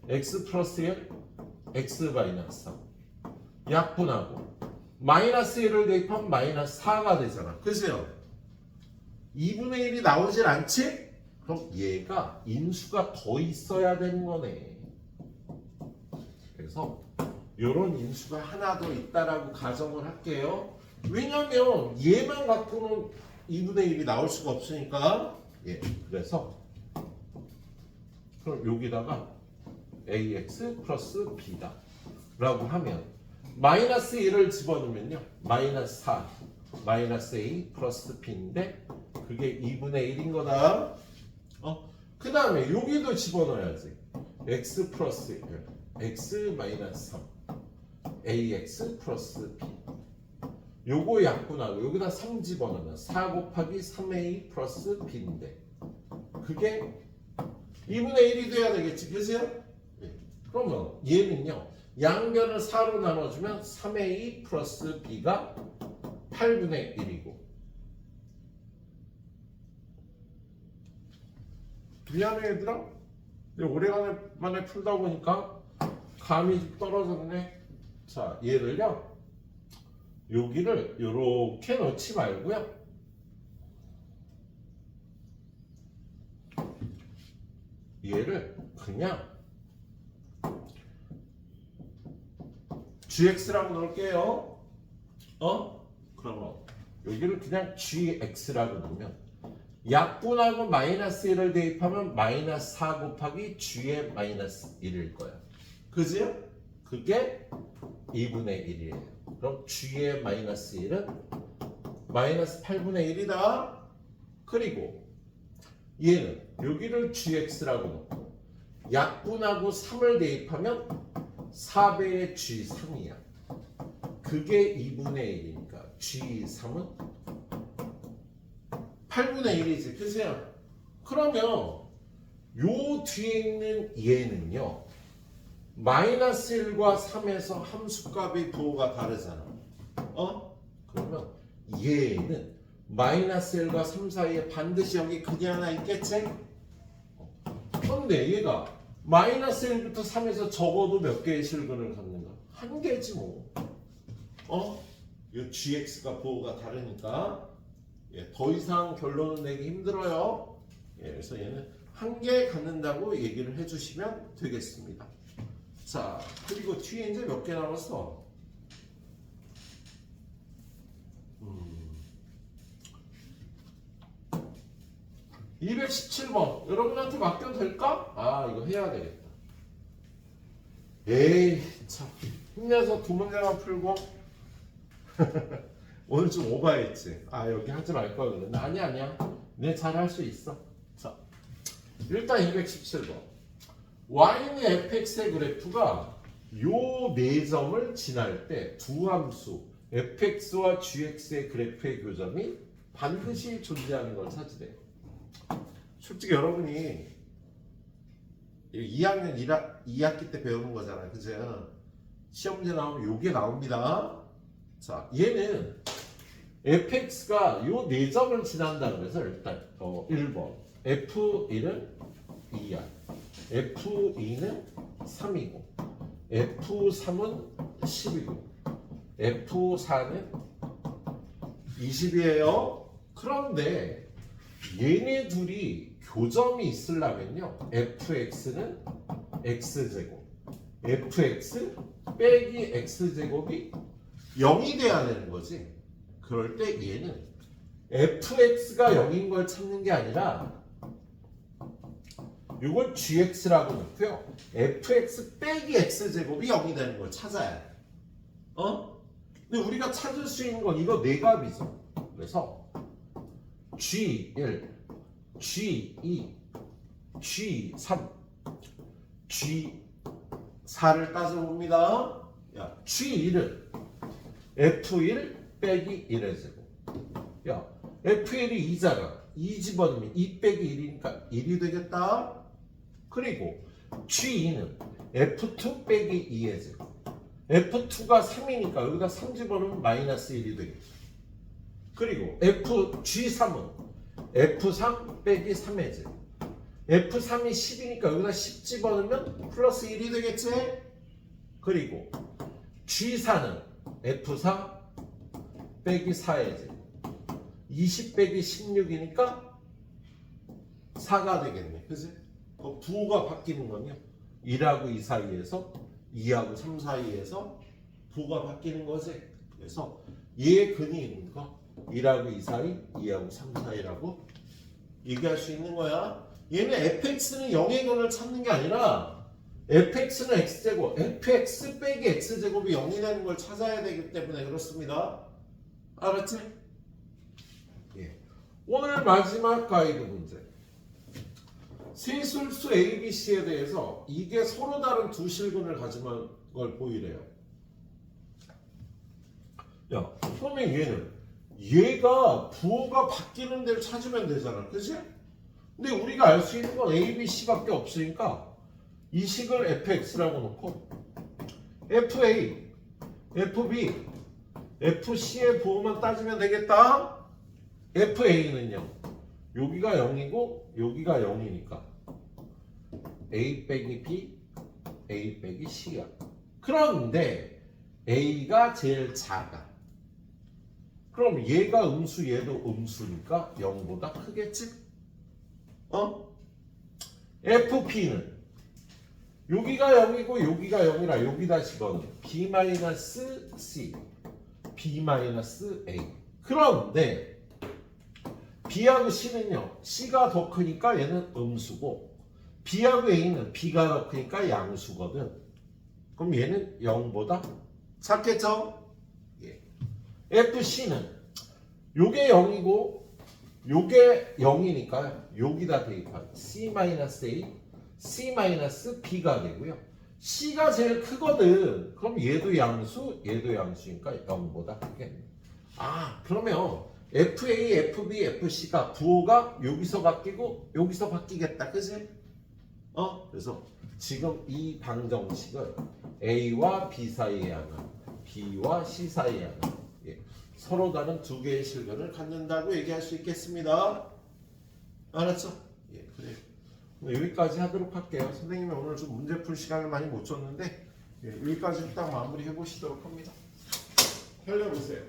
x 플러스 1 x 마이너스 3 약분하고 마이너스 1을 대입하면 마이너스 4가 되잖아. 그죠? 2분의 1이 나오질 않지? 그럼 얘가 인수가 더 있어야 되는 거네. 그래서 요런 인수가 하나 더 있다라고 가정을 할게요. 왜냐면 얘만 갖고는 2분의 1이 나올 수가 없으니까. 예, 그래서 그럼 여기다가 ax 플러스 b다 라고 하면 마이너스 1을 집어넣으면요 마이너스 4 마이너스 a 플러스 b인데 그게 2분의 1인 거다. 그 다음에 여기도 집어넣어야지. x 플러스 1 x 마이너스 3 ax 플러스 b 요거 약분하고 여기다 3 집어넣으면 4 곱하기 3a 플러스 b인데 그게 2분의 1이 돼야 되겠지, 그죠? 그러면 얘는요 양변을 4로 나눠주면 3a 플러스 b가 8분의 1이고 미안해 얘들아 오래간만에 풀다 보니까 감이 좀 떨어졌네. 자 얘를요 여기를 요렇게 넣지 말고요 얘를 그냥 gx라고 넣을게요. 그러면 여기를 그냥 gx라고 넣으면 약분하고 마이너스 1을 대입하면 마이너스 4 곱하기 g의 마이너스 1일 거야. 그지요? 그게 2분의 1이에요. 그럼 g의 마이너스 1은 마이너스 8분의 1이다. 그리고 얘는 여기를 gx라고 놓고 약분하고 3을 대입하면 4배의 g3이야. 그게 2분의 1이니까 g3은 8분의 1이지. 그죠? 그러면 요 뒤에 있는 얘는요 마이너스 1과 3에서 함수값의 부호가 다르잖아. 그러면 얘는 마이너스 1과 3 사이에 반드시 여기 근이 하나 있겠지? 근데 얘가 마이너스 1부터 3에서 적어도 몇 개의 실근을 갖는가? 한 개지 뭐. 이 gx가 부호가 다르니까 더 이상 결론을 내기 힘들어요. 그래서 얘는 한 개 갖는다고 얘기를 해주시면 되겠습니다. 자, 그리고 뒤에 이제 몇 개 남았어? 217번 여러분한테 맡겨도 될까? 이거 해야 되겠다. 에이 참 힘내서 두 문제만 풀고 오늘 좀 오버했지. 여기 하지 말 걸 그랬는데 아니야 내 잘 할 수 있어. 자 일단 217번 y는 fx의 그래프가 요 4점을 지날 때 두 함수 fx와 gx의 그래프의 교점이 반드시 존재하는 걸 찾으래요. 솔직히 여러분이 2학년 2학기 때 배우는 거잖아요. 그죠? 시험 문제 나오면 요게 나옵니다. 자, 얘는 fx가 요 4점을 지난다 그래서 일단 1번 f1은 2야. f2는 3이고 f3은 10이고 f4는 20이에요. 그런데 얘네 둘이 교점이 있으려면요 fx는 x제곱 fx 빼기 x제곱이 0이 돼야 되는 거지. 그럴 때 얘는 fx가 0인 걸 찾는 게 아니라 이걸 gx라고 놓고요 fx 빼기 x제곱이 0이 되는 걸 찾아야 돼. 근데 우리가 찾을 수 있는 건 이거 4값이죠. 그래서 G1, G2, G3, G4를 따져봅니다. G1은 F1 빼기 1의 제곱. F1이 2잖아. 2 집어넣으면 2 빼기 1이니까 1이 되겠다. 그리고 G2는 F2 빼기 2의 제곱. F2가 3이니까 여기다 3 집어넣으면 마이너스 1이 되겠죠. 그리고 G3은 F3 빼기 3의 제곱. F3이 10이니까 여기다 10 집어넣으면 플러스 1이 되겠지? 그리고 G4는 F4 빼기 4의 제곱. 20 빼기 16이니까 4가 되겠네. 그치? 부호가 바뀌는 건요 1하고 2 사이에서 2하고 3 사이에서 부호가 바뀌는 거지. 그래서 얘의 근이 있는 거 1하고 2 사이, 2하고 3 사이라고 얘기할 수 있는 거야. 얘는 fx는 0의 근을 찾는 게 아니라 fx는 x제곱, fx 빼기 x제곱이 0이 되는 걸 찾아야 되기 때문에 그렇습니다. 알았지? 예. 오늘 마지막 가이드 문제. 세술수 A, B, C에 대해서 이게 서로 다른 두 실근을 가진 걸 보이래요. 야, 그러면 얘가 부호가 바뀌는 데를 찾으면 되잖아. 그치? 근데 우리가 알 수 있는 건 A, B, C밖에 없으니까 이 식을 fx라고 놓고 fa, fb, fc의 부호만 따지면 되겠다. fa는요. 여기가 0이고 여기가 0이니까 a 빼기 b, a 빼기 c야. 그런데 a가 제일 작아. 그럼 얘가 음수 얘도 음수니까 0보다 크겠지? fp는 여기가 0이고 여기가 0이라 여기다 집어넣어. b-c, b-a. 그런데 b하고 c는요. c가 더 크니까 얘는 음수고 b하고 a는 b가 더 크니까 양수거든. 그럼 얘는 0보다 작겠죠? 예. fc는 요게 0이고 요게 0이니까요. 여기다 대입하면 c-a, c-b가 되고요. c가 제일 크거든. 그럼 얘도 양수, 얘도 양수니까 0보다 크겠네. 아, 그러면 FA, FB, FC가 부호가 여기서 바뀌고 여기서 바뀌겠다. 그치? 그래서 지금 이 방정식은 A와 B 사이에 하나, B와 C 사이에 하나. 예. 서로 다른 두 개의 실근을 갖는다고 얘기할 수 있겠습니다. 알았죠? 예, 그래요. 여기까지 하도록 할게요. 선생님이 오늘 좀 문제 풀 시간을 많이 못 줬는데 예, 여기까지 딱 마무리 해보시도록 합니다. 살려보세요.